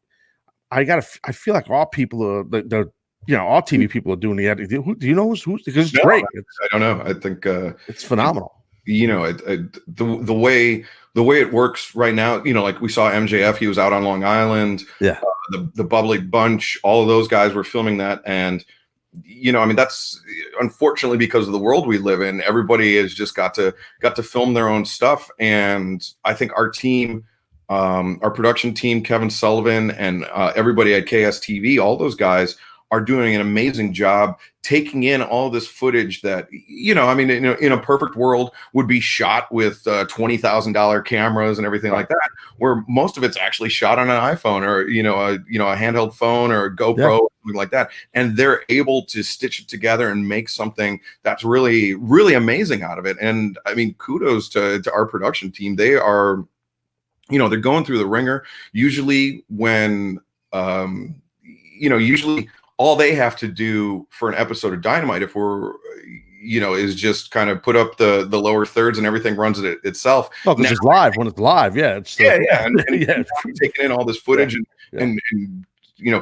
I feel like our people are our TV people are doing the editing. Do you know who's because it's great. I don't know. I think it's phenomenal. The way it works right now, like we saw MJF, he was out on Long Island. Yeah. The Bubbly Bunch, all of those guys were filming that, and that's unfortunately because of the world we live in. Everybody has just got to film their own stuff, and I think our team, our production team, Kevin Sullivan, and everybody at KSTV, all those guys are doing an amazing job taking in all this footage that, I mean, in a perfect world would be shot with $20,000 cameras and everything like that, where most of it's actually shot on an iPhone or, a handheld phone or a GoPro, something like that. And they're able to stitch it together and make something that's really, really amazing out of it. And I mean, kudos to our production team. They are, they're going through the ringer. Usually when, usually all they have to do for an episode of Dynamite, if we're, is just kind of put up the lower thirds and everything runs it itself. No, because it's live. When it's live, and taking in all this footage and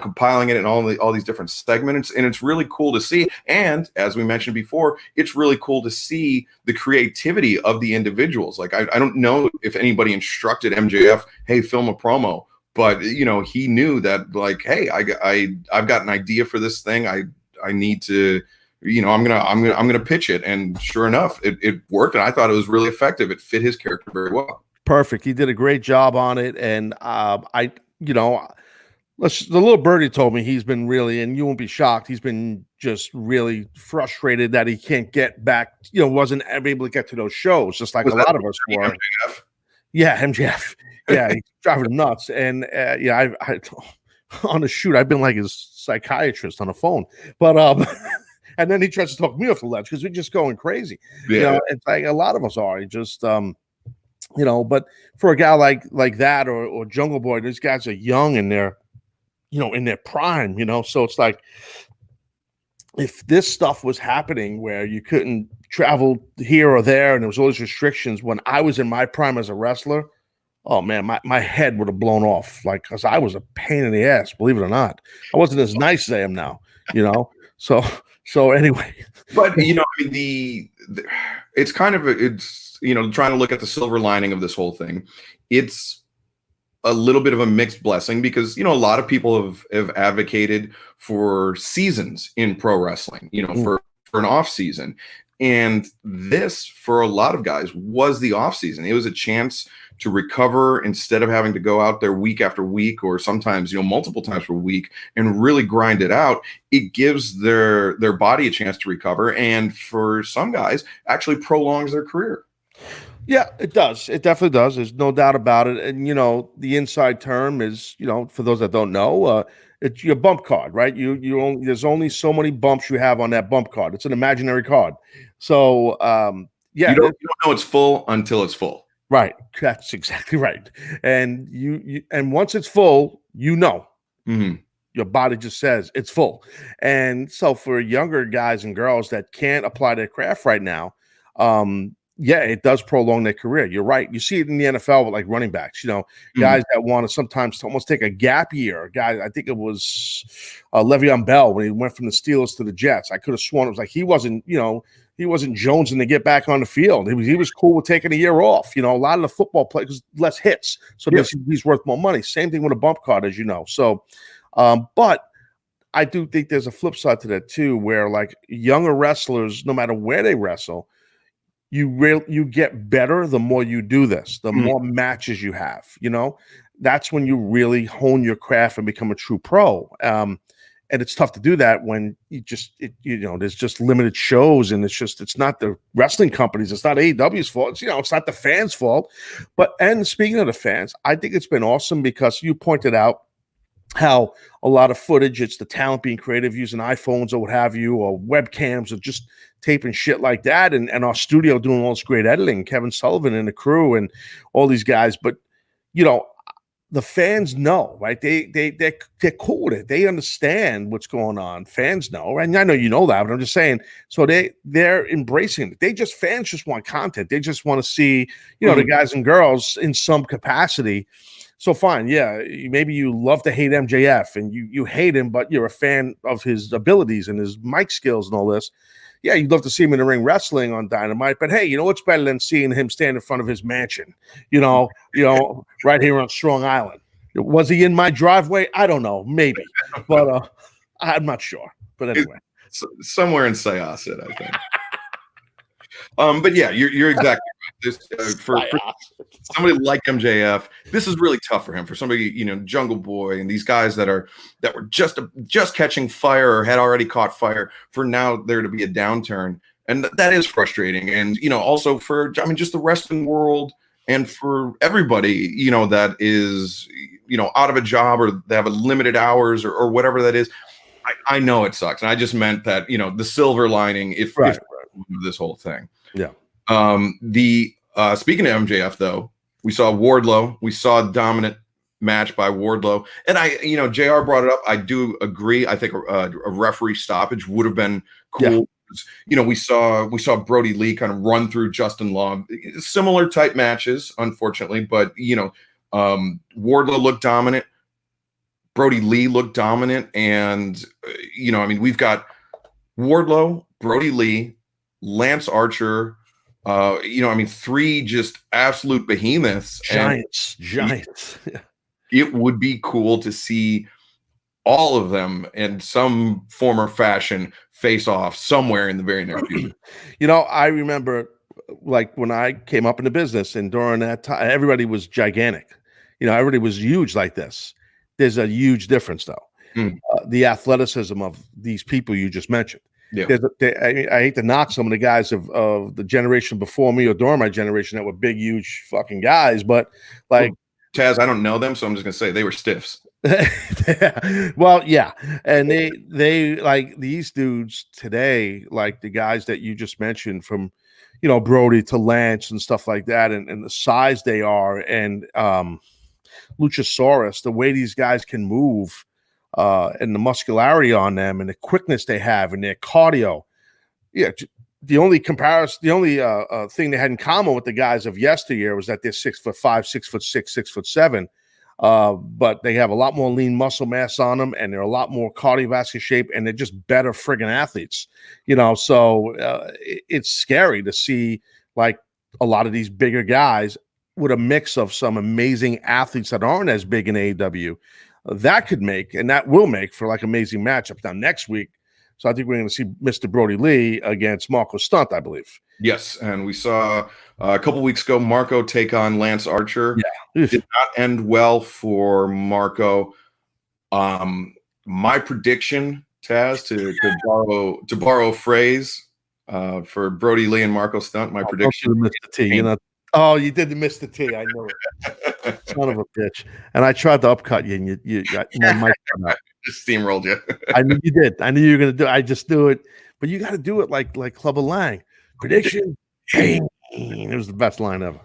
compiling it and all these different segments, and it's really cool to see. And as we mentioned before, it's really cool to see the creativity of the individuals. Like I don't know if anybody instructed MJF, hey, film a promo. But he knew that, like, hey, I've got an idea for this thing. I need to, I'm gonna pitch it, and sure enough, it worked, and I thought it was really effective. It fit his character very well. Perfect. He did a great job on it, and the little birdie told me he's been really, and you won't be shocked, he's been just really frustrated that he can't get back. Wasn't able to get to those shows, just like a lot of us were. MJF? Yeah, MJF. Yeah, he's driving him nuts. And I on a shoot, I've been like his psychiatrist on the phone. But and then he tries to talk me off the ledge because we're just going crazy. Yeah. It's like a lot of us are. Just but for a guy like that or Jungle Boy, these guys are young and they're in their prime, so it's like if this stuff was happening where you couldn't travel here or there and there was all these restrictions when I was in my prime as a wrestler, oh man, my head would have blown off, like, because I was a pain in the ass, believe it or not. I wasn't as nice as I am now, so anyway. But I mean, it's kind of trying to look at the silver lining of this whole thing. It's a little bit of a mixed blessing because a lot of people have advocated for seasons in pro wrestling, for an off season, and this for a lot of guys was the off season. It was a chance to recover instead of having to go out there week after week or sometimes multiple times per week and really grind it out. It gives their body a chance to recover, and for some guys actually prolongs their career. Yeah, it does. It definitely does. There's no doubt about it. And, the inside term is, for those that don't know, it's your bump card, right? There's only so many bumps you have on that bump card. It's an imaginary card. So, you don't know it's full until it's full. Right. That's exactly right. And and once it's full, mm-hmm. Your body just says it's full. And so for younger guys and girls that can't apply their craft right now, it does prolong their career. You're right. You see it in the NFL with like running backs, guys that want to sometimes almost take a gap year. Guys, I think it was Le'Veon Bell when he went from the Steelers to the Jets. I could have sworn it was like he wasn't jonesing to get back on the field. He was cool with taking a year off. A lot of the football players, less hits, so he's worth more money. Same thing with a bump card, as you know. So, but I do think there's a flip side to that too, where like younger wrestlers, no matter where they wrestle, you get better the more you do this, the more matches you have. That's when you really hone your craft and become a true pro. And it's tough to do that when there's just limited shows, and it's not the wrestling companies, it's not AEW's fault, it's not the fans' fault. And speaking of the fans, I think it's been awesome because you pointed out how a lot of footage, it's the talent being creative using iPhones or what have you, or webcams, or just taping shit like that, and our studio doing all this great editing, Kevin Sullivan and the crew and all these guys. But the fans know, right? They're cool with it. They understand what's going on. Fans know, and I know you know that, but I'm just saying. So they're embracing it. Fans just want content. They just want to see, the guys and girls in some capacity. So fine, yeah, maybe you love to hate MJF and you hate him, but you're a fan of his abilities and his mic skills and all this. Yeah, you'd love to see him in the ring wrestling on Dynamite, but hey, what's better than seeing him stand in front of his mansion, right here on Strong Island? Was he in my driveway? I don't know, maybe, but I'm not sure. But anyway, somewhere in Syosset, I think. But yeah, you're exactly right. this for somebody like MJF, this is really tough for him. For somebody, Jungle Boy and these guys that were just catching fire or had already caught fire, for now there to be a downturn, and that is frustrating. And also for just the wrestling world and for everybody, that is out of a job or they have a limited hours or whatever that is. I know it sucks, and I just meant that the silver lining if this whole thing. Yeah. Speaking of MJF though, we saw Wardlow. We saw a dominant match by Wardlow, and JR brought it up. I do agree. I think a referee stoppage would have been cool. Yeah. We saw Brody Lee kind of run through Justin Law. Similar type matches, unfortunately, but Wardlow looked dominant. Brody Lee looked dominant, and we've got Wardlow, Brody Lee, Lance Archer, three just absolute behemoths, giants. It would be cool to see all of them in some form or fashion face off somewhere in the very near future. I remember like when I came up in the business, and during that time, everybody was gigantic. Everybody was huge like this. There's a huge difference, though. The athleticism of these people you just mentioned. Yeah. I hate to knock some of the guys of the generation before me or during my generation that were big, huge fucking guys, but like Taz, I don't know them, so I'm just gonna say they were stiffs. Well, yeah, and they like these dudes today, like the guys that you just mentioned, from Brody to Lance and stuff like that, and the size they are, and Luchasaurus, the way these guys can move, and the muscularity on them, and the quickness they have, and their cardio. Yeah, the only thing they had in common with the guys of yesteryear was that they're 6'5", 6'6", 6'7". But they have a lot more lean muscle mass on them, and they're a lot more cardiovascular shape, and they're just better friggin' athletes. So it's scary to see like a lot of these bigger guys with a mix of some amazing athletes that aren't as big in AEW. That could make, and that will make, for like amazing matchups. Now next week, so I think we're going to see Mr. Brody Lee against Marco Stunt, I believe. Yes, and we saw a couple weeks ago Marco take on Lance Archer. Yeah, did not end well for Marco. My prediction, Taz, to borrow a phrase for Brody Lee and Marco Stunt. My prediction. Mr. T, oh, you did miss the T. I know it. Son of a bitch. And I tried to upcut you, and you got my mic cut out. Just steamrolled you. I knew you did. I knew you were going to do it. I just do it. But you got to do it like Clubber Lang. Prediction. It was the best line ever.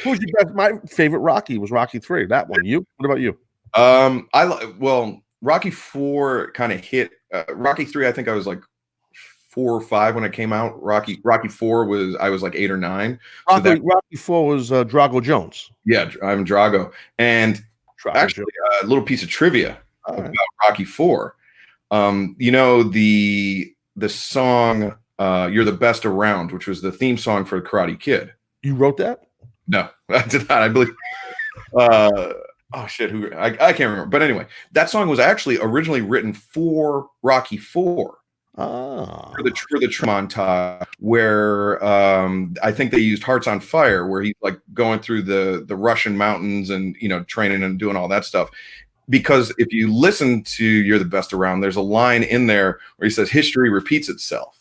Who was your best? My favorite Rocky was Rocky 3. That one. You? What about you? Rocky 4 kind of hit. Rocky 3, I think I was like 4 or 5 when it came out. Rocky 4 I was like 8 or 9. Rocky 4 was Drago Jones. Yeah, I'm Drago. And actually, a little piece of trivia about Rocky 4. The song "You're the Best Around," which was the theme song for Karate Kid. You wrote that? No, I did not. I believe. Oh shit! I can't remember. But anyway, that song was actually originally written for Rocky 4. For the montage where I think they used "Hearts on Fire," where he's like going through the Russian mountains and training and doing all that stuff. Because if you listen to "You're the Best Around," there's a line in there where he says history repeats itself.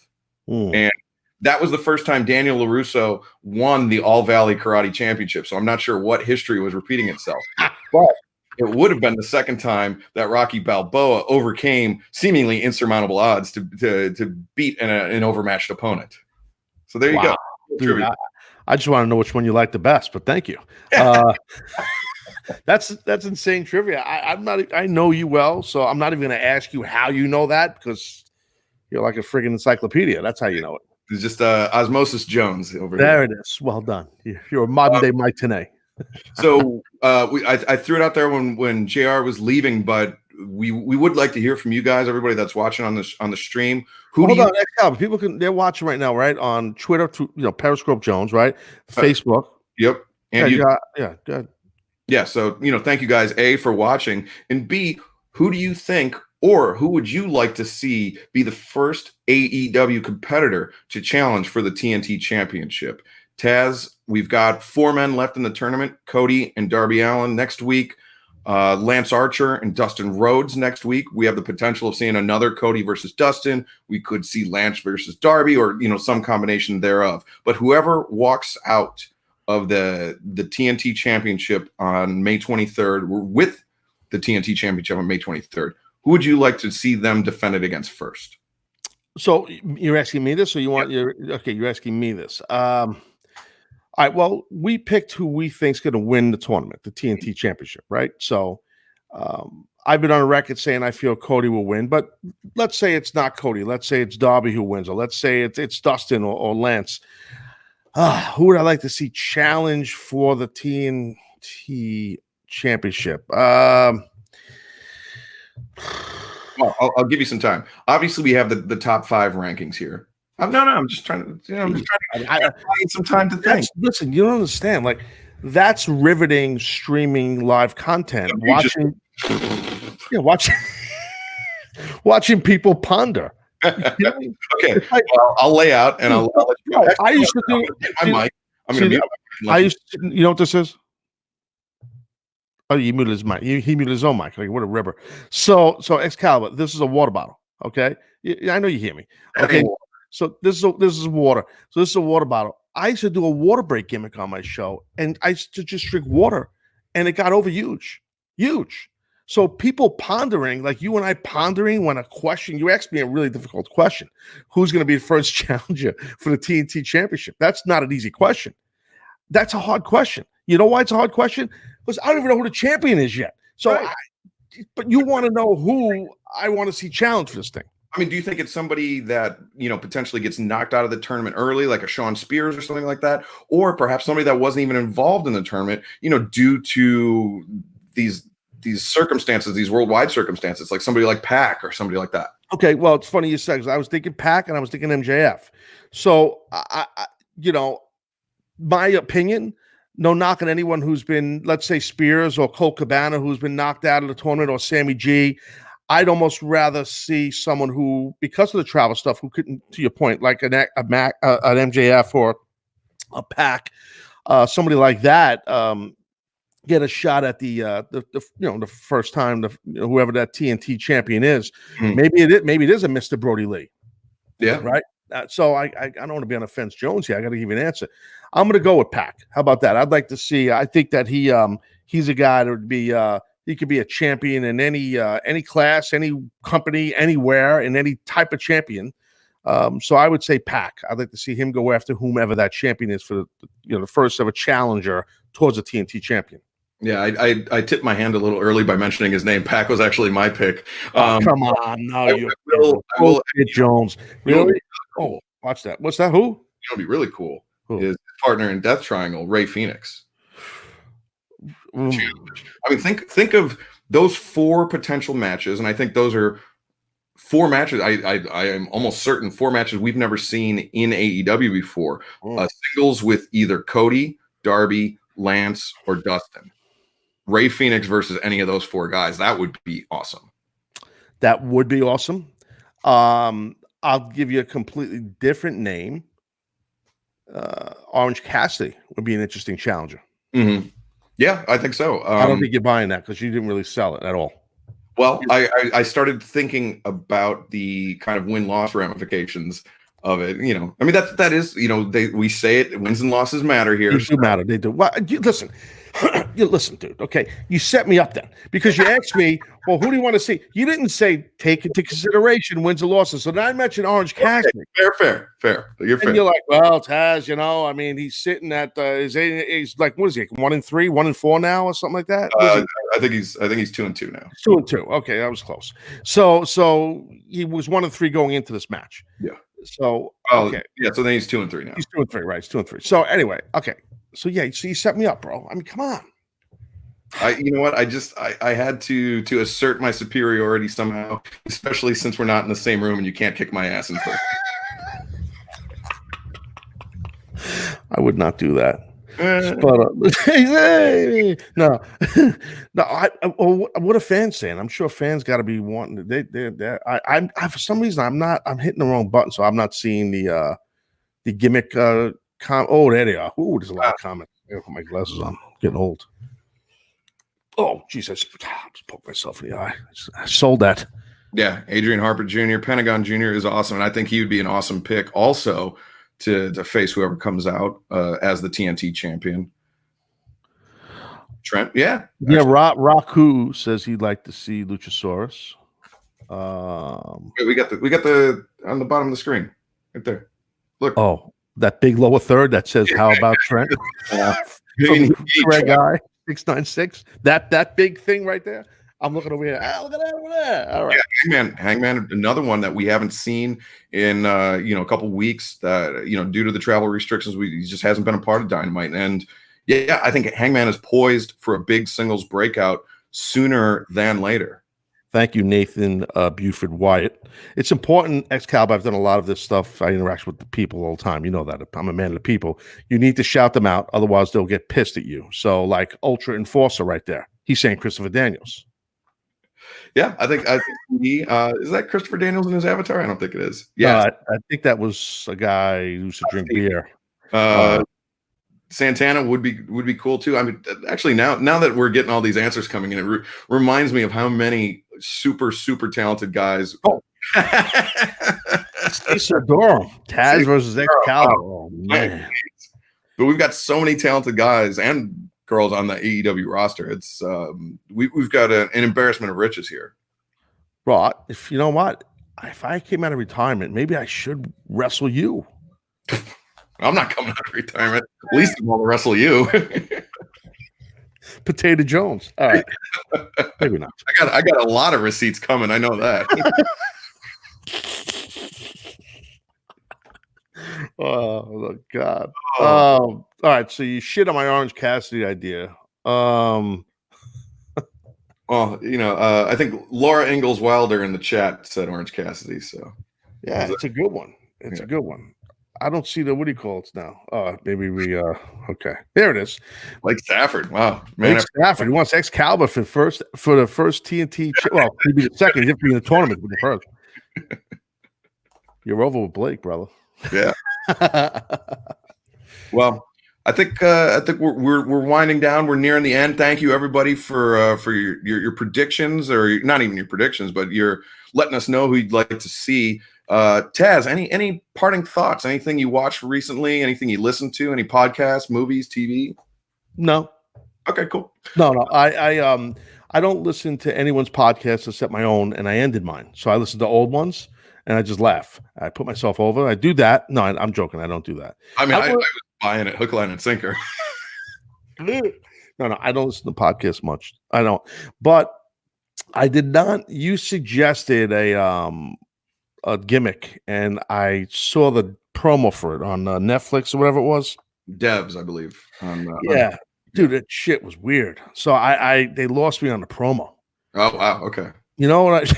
And that was the first time Daniel LaRusso won the All Valley Karate Championship. So I'm not sure what history was repeating itself, but it would have been the second time that Rocky Balboa overcame seemingly insurmountable odds to beat an overmatched opponent. So there you go. Dude, I just want to know which one you like the best, but thank you. That's insane trivia. I know you well, so I'm not even going to ask you how you know that, because you're like a friggin' encyclopedia. That's how you know it. It's just Osmosis Jones over there. There it is. Well done. You're a modern day Mike Tenay. So I threw it out there when JR was leaving, but we would like to hear from you guys, everybody that's watching on the stream. People they're watching right now, right? On Twitter, Periscope Jones, right? Facebook. Yep. And good. Yeah. So, thank you guys, A, for watching, and B, who do you think, or who would you like to see be the first AEW competitor to challenge for the TNT Championship? Taz, we've got 4 men left in the tournament: Cody and Darby Allin next week, Lance Archer and Dustin Rhodes next week. We have the potential of seeing another Cody versus Dustin. We could see Lance versus Darby, or some combination thereof. But whoever walks out of the TNT Championship on May 23rd, with the TNT Championship on May 23rd, who would you like to see them defend it against first? So you're asking me this, or you're asking me this. All right. Well, we picked who we think's going to win the tournament, the TNT Championship, right? So I've been on record saying I feel Cody will win, but let's say it's not Cody. Let's say it's Darby who wins, or let's say it's Dustin or Lance. Who would I like to see challenge for the TNT Championship? Well, I'll give you some time. Obviously, we have the top 5 rankings here. I'm just trying to, I need some time to think. Listen, you don't understand. Like, that's riveting streaming live content. Watching people ponder. Okay, well, I'll lay out and I'll let you go. I used to do my mic. I'm going to mute my mic. You know what this is? Oh, he muted his mic. He muted his own mic. Like, what a ribber. So Excalibur, this is a water bottle. Okay, I know you hear me. Okay, so this is water. So this is a water bottle. I used to do a water break gimmick on my show, and I used to just drink water, and it got over huge. So people pondering, like you and I pondering when a question, you asked me a really difficult question. Who's going to be the first challenger for the TNT Championship? That's not an easy question. That's a hard question. You know why it's a hard question? Because I don't even know who the champion is yet. So, right. But you want to know who I want to see challenge for this thing. I mean, do you think it's somebody that, potentially gets knocked out of the tournament early, like a Shawn Spears or something like that? Or perhaps somebody that wasn't even involved in the tournament, due to these circumstances, these worldwide circumstances, like somebody like Pac or somebody like that? Okay, well, it's funny you said, because I was thinking Pac and I was thinking MJF. So, my opinion, no knocking anyone who's been, let's say, Spears or Colt Cabana, who's been knocked out of the tournament, or Sammy G. I'd almost rather see someone who, because of the travel stuff, who couldn't, to your point, like an MJF or a Pac, somebody like that, get a shot at the first time, whoever that TNT champion is. Maybe it is a Mr. Brody Lee. Yeah. Right. So I don't want to be on a fence Jones here. I got to give you an answer. I'm going to go with Pac. How about that? I'd like to see. I think that he's a guy that would be. He could be a champion in any class, any company, anywhere, in any type of champion. So I would say Pac. I'd like to see him go after whomever that champion is for the first ever challenger towards a TNT champion. Yeah, I tipped my hand a little early by mentioning his name. Pac was actually my pick. Come on, no, I will Jones. Really? Oh, watch that. What's that? Who? It'll be really cool. His partner in Death Triangle, Ray Phoenix. I mean, think of those 4 potential matches, and I think those are 4 matches. I am almost certain 4 matches we've never seen in AEW before. Singles with either Cody, Darby, Lance, or Dustin. Ray Phoenix versus any of those 4 guys. That would be awesome. That would be awesome. I'll give you a completely different name. Orange Cassidy would be an interesting challenger. Mm-hmm. Yeah, I think so. I don't think you're buying that because you didn't really sell it at all. Well, I started thinking about the kind of win-loss ramifications of it. I mean, that is, we say it, wins and losses matter here. They do matter. They do. Well, listen, dude. Okay, you set me up then because you asked me, well, who do you want to see? You didn't say take into consideration wins and losses. So then I mentioned Orange Cassidy. Fair. You're fair. And you're like, well, Taz, I mean, he's sitting at he's like, what is he? 1-3, 1-4 now, or something like that. I think he's 2-2 now. 2-2. Okay, that was close. So he was 1-3 going into this match. Yeah. So okay. Yeah. So then he's 2-3 now. He's 2-3, right? He's 2-3. So anyway, okay. So yeah, so you set me up, bro. I mean, come on. You know what? I had to assert my superiority somehow, especially since we're not in the same room and you can't kick my ass in person. I would not do that. No. What are fans saying? I'm sure fans got to be wanting. I for some reason I'm hitting the wrong button, so I'm not seeing the gimmick Oh, there they are. Oh, there's a lot of comments. I put my glasses on. Getting old. Oh, geez, I just poked myself in the eye. I sold that. Yeah, Adrian Harper Jr., Pentagon Jr. is awesome, and I think he would be an awesome pick also to face whoever comes out as the TNT champion. Trent, yeah. Yeah, Raku says he'd like to see Luchasaurus. We got the on the bottom of the screen right there. Look. Oh, that big lower third that says "How about Trent?" From Craig Guy 696. That big thing right there. I'm looking over here. Look at that over there. All right. Yeah, Hangman, another one that we haven't seen in a couple weeks. That due to the travel restrictions, he just hasn't been a part of Dynamite. And yeah, I think Hangman is poised for a big singles breakout sooner than later. Thank you, Nathan Buford Wyatt. It's important, Excalibur. I've done a lot of this stuff. I interact with the people all the time. You know that. I'm a man of the people. You need to shout them out. Otherwise, they'll get pissed at you. So, like Ultra Enforcer right there. He's saying Christopher Daniels. Yeah, I think he is that Christopher Daniels in his avatar? I don't think it is. Yeah, I think that was a guy who used to drink beer. Santana would be cool too. I mean, actually, now that we're getting all these answers coming in, it reminds me of how many super talented guys. Oh, Cesar Durham, Taz versus Excalibur. Oh man! But we've got so many talented guys and girls on the AEW roster. It's we've got an embarrassment of riches here. Bro, if you know what, if I came out of retirement, maybe I should wrestle you. I'm not coming out of retirement. At least I'm going to wrestle you. Potato Jones. All right. Maybe not. I got a lot of receipts coming. I know that. Oh God. All right. So you shit on my Orange Cassidy idea. Well, I think Laura Ingalls Wilder in the chat said Orange Cassidy. So yeah, it's a good one. It's a good one. I don't see the what do you call it now? Maybe we okay. There it is. Like Stafford. Wow, man. Stafford. He wants Excalibur for the first TNT. Well, he'd be the second. He'd be in the tournament with the first. You're over with Blake, brother. Yeah. Well, I think we're winding down. We're nearing the end. Thank you everybody for your predictions, or not even your predictions, but you're letting us know who you'd like to see. Taz, any parting thoughts? Anything you watched recently? Anything you listened to? Any podcasts, movies, TV? No. Okay, cool. No. I don't listen to anyone's podcast except my own, and I ended mine. So I listen to old ones, and I just laugh. I put myself over. I do that. No, I'm joking. I don't do that. I mean, I was buying it hook, line, and sinker. No, I don't listen to podcasts much. I don't. But I did not. You suggested a gimmick, and I saw the promo for it on Netflix or whatever it was. Devs, I believe. Yeah, dude, that shit was weird. So they lost me on the promo. Oh wow, okay. You know what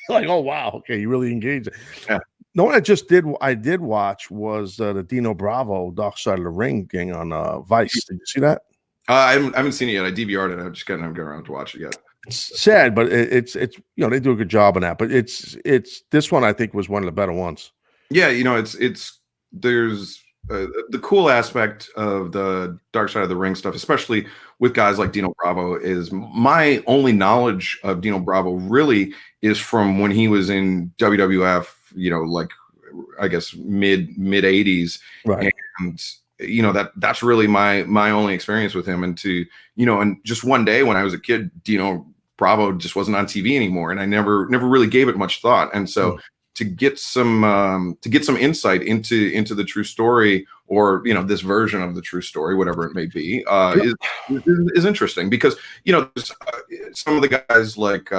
like, oh wow, okay, you really engaged. Yeah. No, what I did watch was the Dino Bravo Dark Side of the Ring thing on Vice. Did you see that? I haven't seen it yet. I DVR'd it. I just haven't got around to watch it yet. It's sad, but it's they do a good job on that. But it's this one I think was one of the better ones. Yeah, there's the cool aspect of the Dark Side of the Ring stuff, especially with guys like Dino Bravo. Is my only knowledge of Dino Bravo really is from when he was in WWF. Like I guess mid 80s, right? And that's really my only experience with him. And and just one day when I was a kid, Dino Bravo just wasn't on TV anymore, and I never really gave it much thought. And so to get some insight into the true story, or this version of the true story, whatever it may be, is interesting, because some of the guys like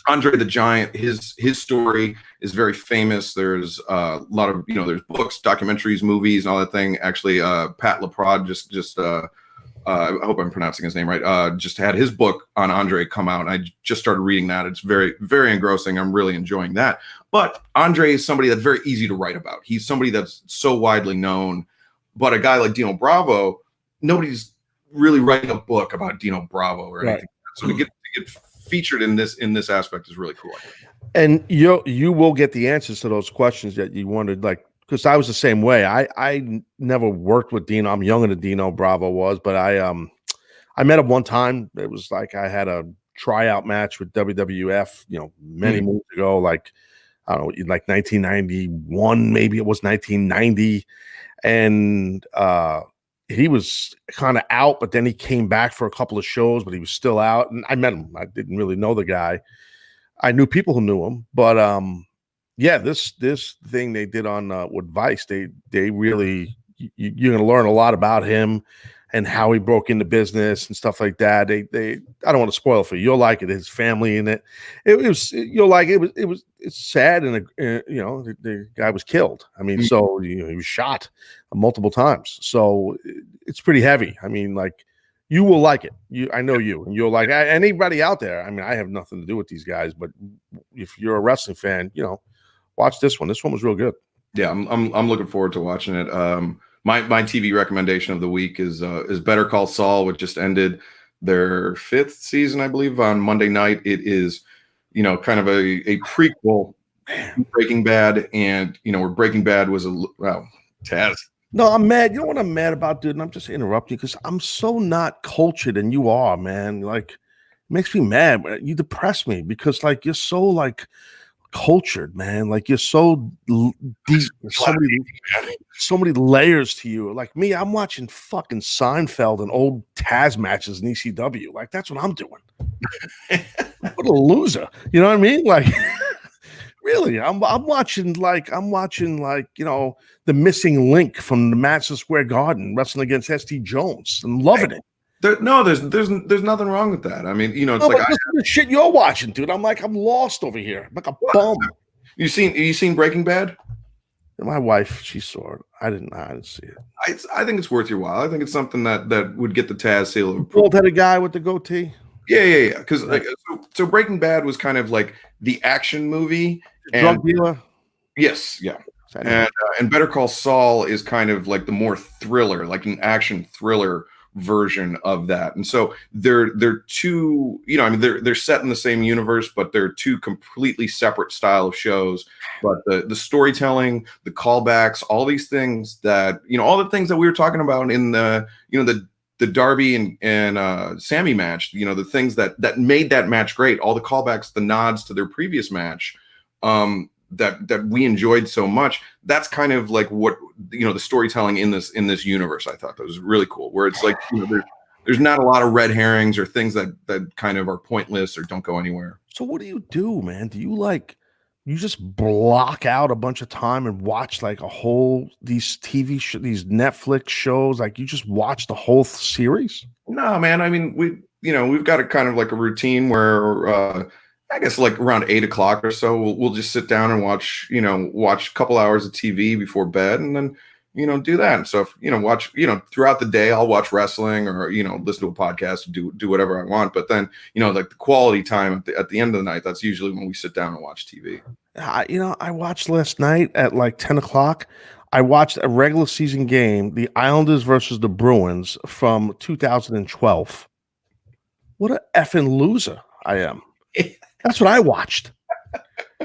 Andre the Giant, his story is very famous. There's a lot of there's books, documentaries, movies, and all that thing. Actually, Pat LaPrade just I hope I'm pronouncing his name right. Just had his book on Andre come out, and I just started reading that. It's very, very engrossing. I'm really enjoying that. But Andre is somebody that's very easy to write about. He's somebody that's so widely known. But a guy like Dino Bravo, nobody's really writing a book about Dino Bravo or anything. Right. So to get featured in this aspect is really cool. And you will get the answers to those questions that you wondered, like because I was the same way. I never worked with Dino. I'm younger than Dino Bravo was, but I met him one time. It was like I had a tryout match with WWF, many moons ago, like I don't know, like 1991, maybe it was 1990, and he was kind of out, but then he came back for a couple of shows, but he was still out, and I met him. I didn't really know the guy. I knew people who knew him, but yeah, this thing they did on with Vice, they really you're going to learn a lot about him and how he broke into business and stuff like that. They I don't want to spoil it for you. You'll like it. His family in it. You'll like it. It's sad, and the guy was killed. I mean, so he was shot multiple times. So it's pretty heavy. I mean, like you will like it. I know you, and you'll like anybody out there. I mean, I have nothing to do with these guys, but if you're a wrestling fan, watch this one. This one was real good. Yeah, I'm looking forward to watching it. My TV recommendation of the week is Better Call Saul, which just ended their 5th season, I believe, on Monday night. It is, kind of a prequel to Breaking Bad, and where Breaking Bad was Taz. No, I'm mad. You know what I'm mad about, dude? And I'm just interrupting because I'm so not cultured, and you are, man. Like, it makes me mad. You depress me because, like, you're so like cultured, man. Like you're so deep. So many layers to you. Like me, I'm watching fucking Seinfeld and old Taz matches in ECW. Like that's what I'm doing. What a loser. You know what I mean? Like really, I'm watching the missing link from the Madison Square Garden wrestling against ST Jones. I'm loving it. There's nothing wrong with that. I mean, it's the shit you're watching, dude. I'm lost over here. I'm like a bum. You seen Breaking Bad? My wife, she saw it. I didn't see it. I think it's worth your while. I think it's something that would get the Taz seal of approval. Bald-headed guy with the goatee. Yeah. Because so Breaking Bad was kind of like the action movie. Drug dealer. Yes, yeah. And Better Call Saul is kind of like the more thriller, like an action thriller version of that. And so they're two, they're set in the same universe, but they're two completely separate style of shows. But the storytelling, the callbacks, all these things that, all the things that we were talking about in the Darby and Sammy match, the things that made that match great, all the callbacks, the nods to their previous match, that we enjoyed so much. That's kind of like what the storytelling in this universe. I thought that was really cool, where it's like there's not a lot of red herrings or things that kind of are pointless or don't go anywhere. So what do, man? Do you just block out a bunch of time and watch like these TV these Netflix shows? Like you just watch the whole series? No, man. I mean, we've got a kind of like a routine where I guess like around 8 o'clock or so, we'll just sit down and watch a couple hours of TV before bed, and then, do that. And so if, watch, throughout the day, I'll watch wrestling or, listen to a podcast, do whatever I want. But then, like the quality time at the end of the night, that's usually when we sit down and watch TV. I watched last night at like 10 o'clock. I watched a regular season game, the Islanders versus the Bruins from 2012. What an effing loser I am. That's what I watched.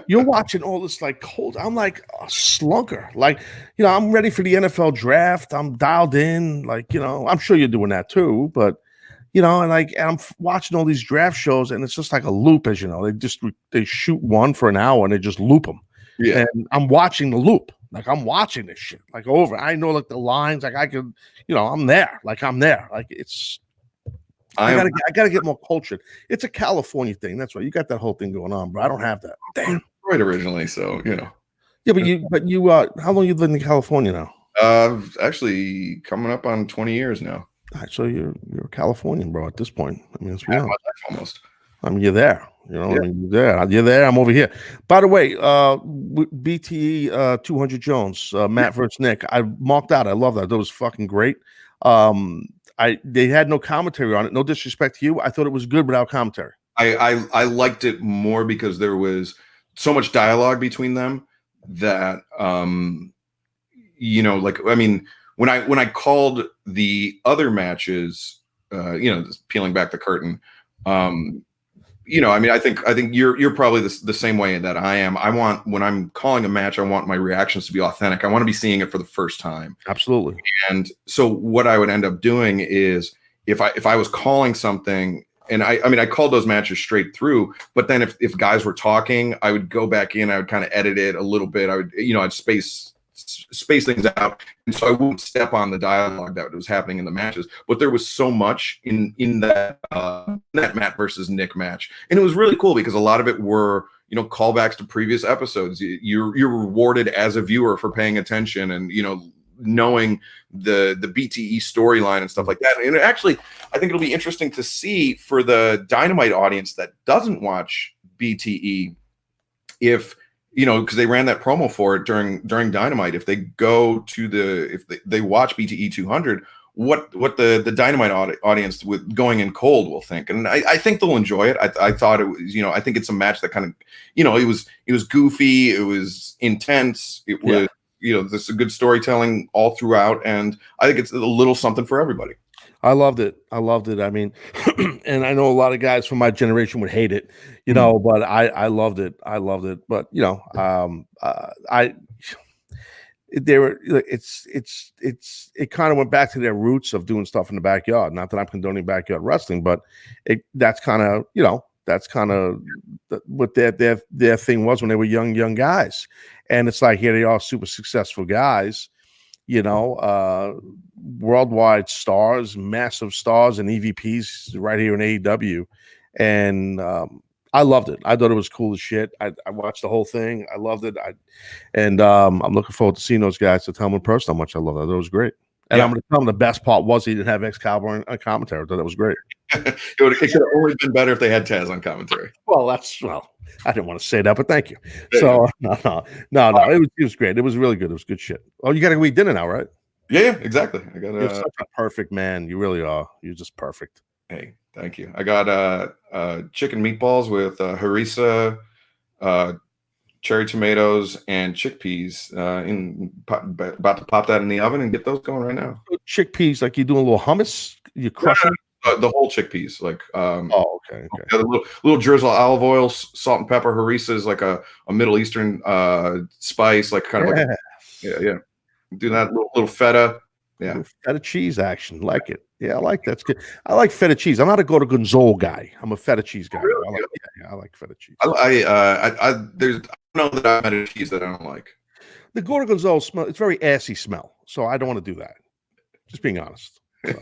You're watching all this like cold. I'm like a slunker. Like, I'm ready for the NFL draft. I'm dialed in. Like, I'm sure you're doing that too. But, and I'm watching all these draft shows, and it's just like a loop, as you know. They shoot one for an hour and they just loop them. Yeah. And I'm watching the loop. Like I'm watching this shit like over. I know like the lines. Like I could, I'm there. Like I'm there. Like it's. I gotta get more cultured. It's a California thing. That's right. You got that whole thing going on, bro. I don't have that. Damn. Right originally, so Yeah, but you how long you lived in California now? Actually coming up on 20 years now. All right, so you're a Californian, bro, at this point. I mean, my life almost. I mean, you're there. Yeah. I mean, you're there. I'm over here. By the way, BTE 200 Jones, Matt versus Nick. I marked out. I love that. That was fucking great. They had no commentary on it. No disrespect to you. I thought it was good without commentary. I liked it more because there was so much dialogue between them that like I mean when I called the other matches, peeling back the curtain, I mean, I think you're probably the same way that I am. When I'm calling a match, I want my reactions to be authentic. I want to be seeing it for the first time. Absolutely. And so what I would end up doing is if I was calling something, and I mean, I called those matches straight through, but then if guys were talking, I would go back in, I would kind of edit it a little bit. I'd space things out, and so I wouldn't step on the dialogue that was happening in the matches. But there was so much in that Matt versus Nick match, and it was really cool because a lot of it were callbacks to previous episodes. You're rewarded as a viewer for paying attention and knowing the BTE storyline and stuff like that. And actually, I think it'll be interesting to see for the Dynamite audience that doesn't watch BTE, if because they ran that promo for it during Dynamite. If they go to if they watch BTE 200, what the Dynamite audience with going in cold will think, and I think they'll enjoy it. I thought it was, I think it's a match that kind of, it was goofy, it was intense, it was, there's a good storytelling all throughout, and I think it's a little something for everybody. I loved it. I mean, and I know a lot of guys from my generation would hate it, but I loved it. But it kind of went back to their roots of doing stuff in the backyard. Not that I'm condoning backyard wrestling, but that's kind of what their thing was when they were young guys. And it's like, here they are, super successful guys, worldwide stars, massive stars, and EVPs right here in AEW. And I loved it. I thought it was cool as shit. I watched the whole thing. I loved it. I'm looking forward to seeing those guys to tell them in person how much I love it. I thought it was great. And I'm going to tell them the best part was he didn't have Excalibur on commentary. I thought that was great. It could have only been better if they had Taz on commentary. Well, I didn't want to say that, but thank you. So no, it was great. It was really good. It was good shit. Oh, you got to go eat dinner now, right? Yeah, exactly. You're such a perfect man. You really are. You're just perfect. Hey, thank you. I got chicken meatballs with harissa, cherry tomatoes, and chickpeas. About to pop that in the oven and get those going right now. Chickpeas, like you doing a little hummus? You crush them? The whole chickpeas, like okay. The little drizzle olive oil, salt and pepper. Harissa is like a Middle Eastern spice, like kind of like do that little feta. Yeah, feta cheese action, like it. Yeah, I like that. It's good. I like feta cheese. I'm not a Gorgonzola guy. I'm a feta cheese guy. Really? I like feta cheese. I don't know that I've had a cheese that I don't like. The Gorgonzola smell. It's very assy smell, so I don't want to do that. Just being honest. So.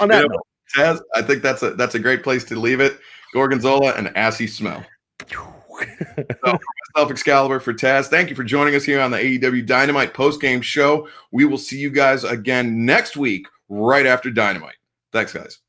On that note, Taz, I think that's a great place to leave it. Gorgonzola and assy smell. So for myself, Excalibur, for Taz, thank you for joining us here on the AEW Dynamite post-game show. We will see you guys again next week, right after Dynamite. Thanks, guys.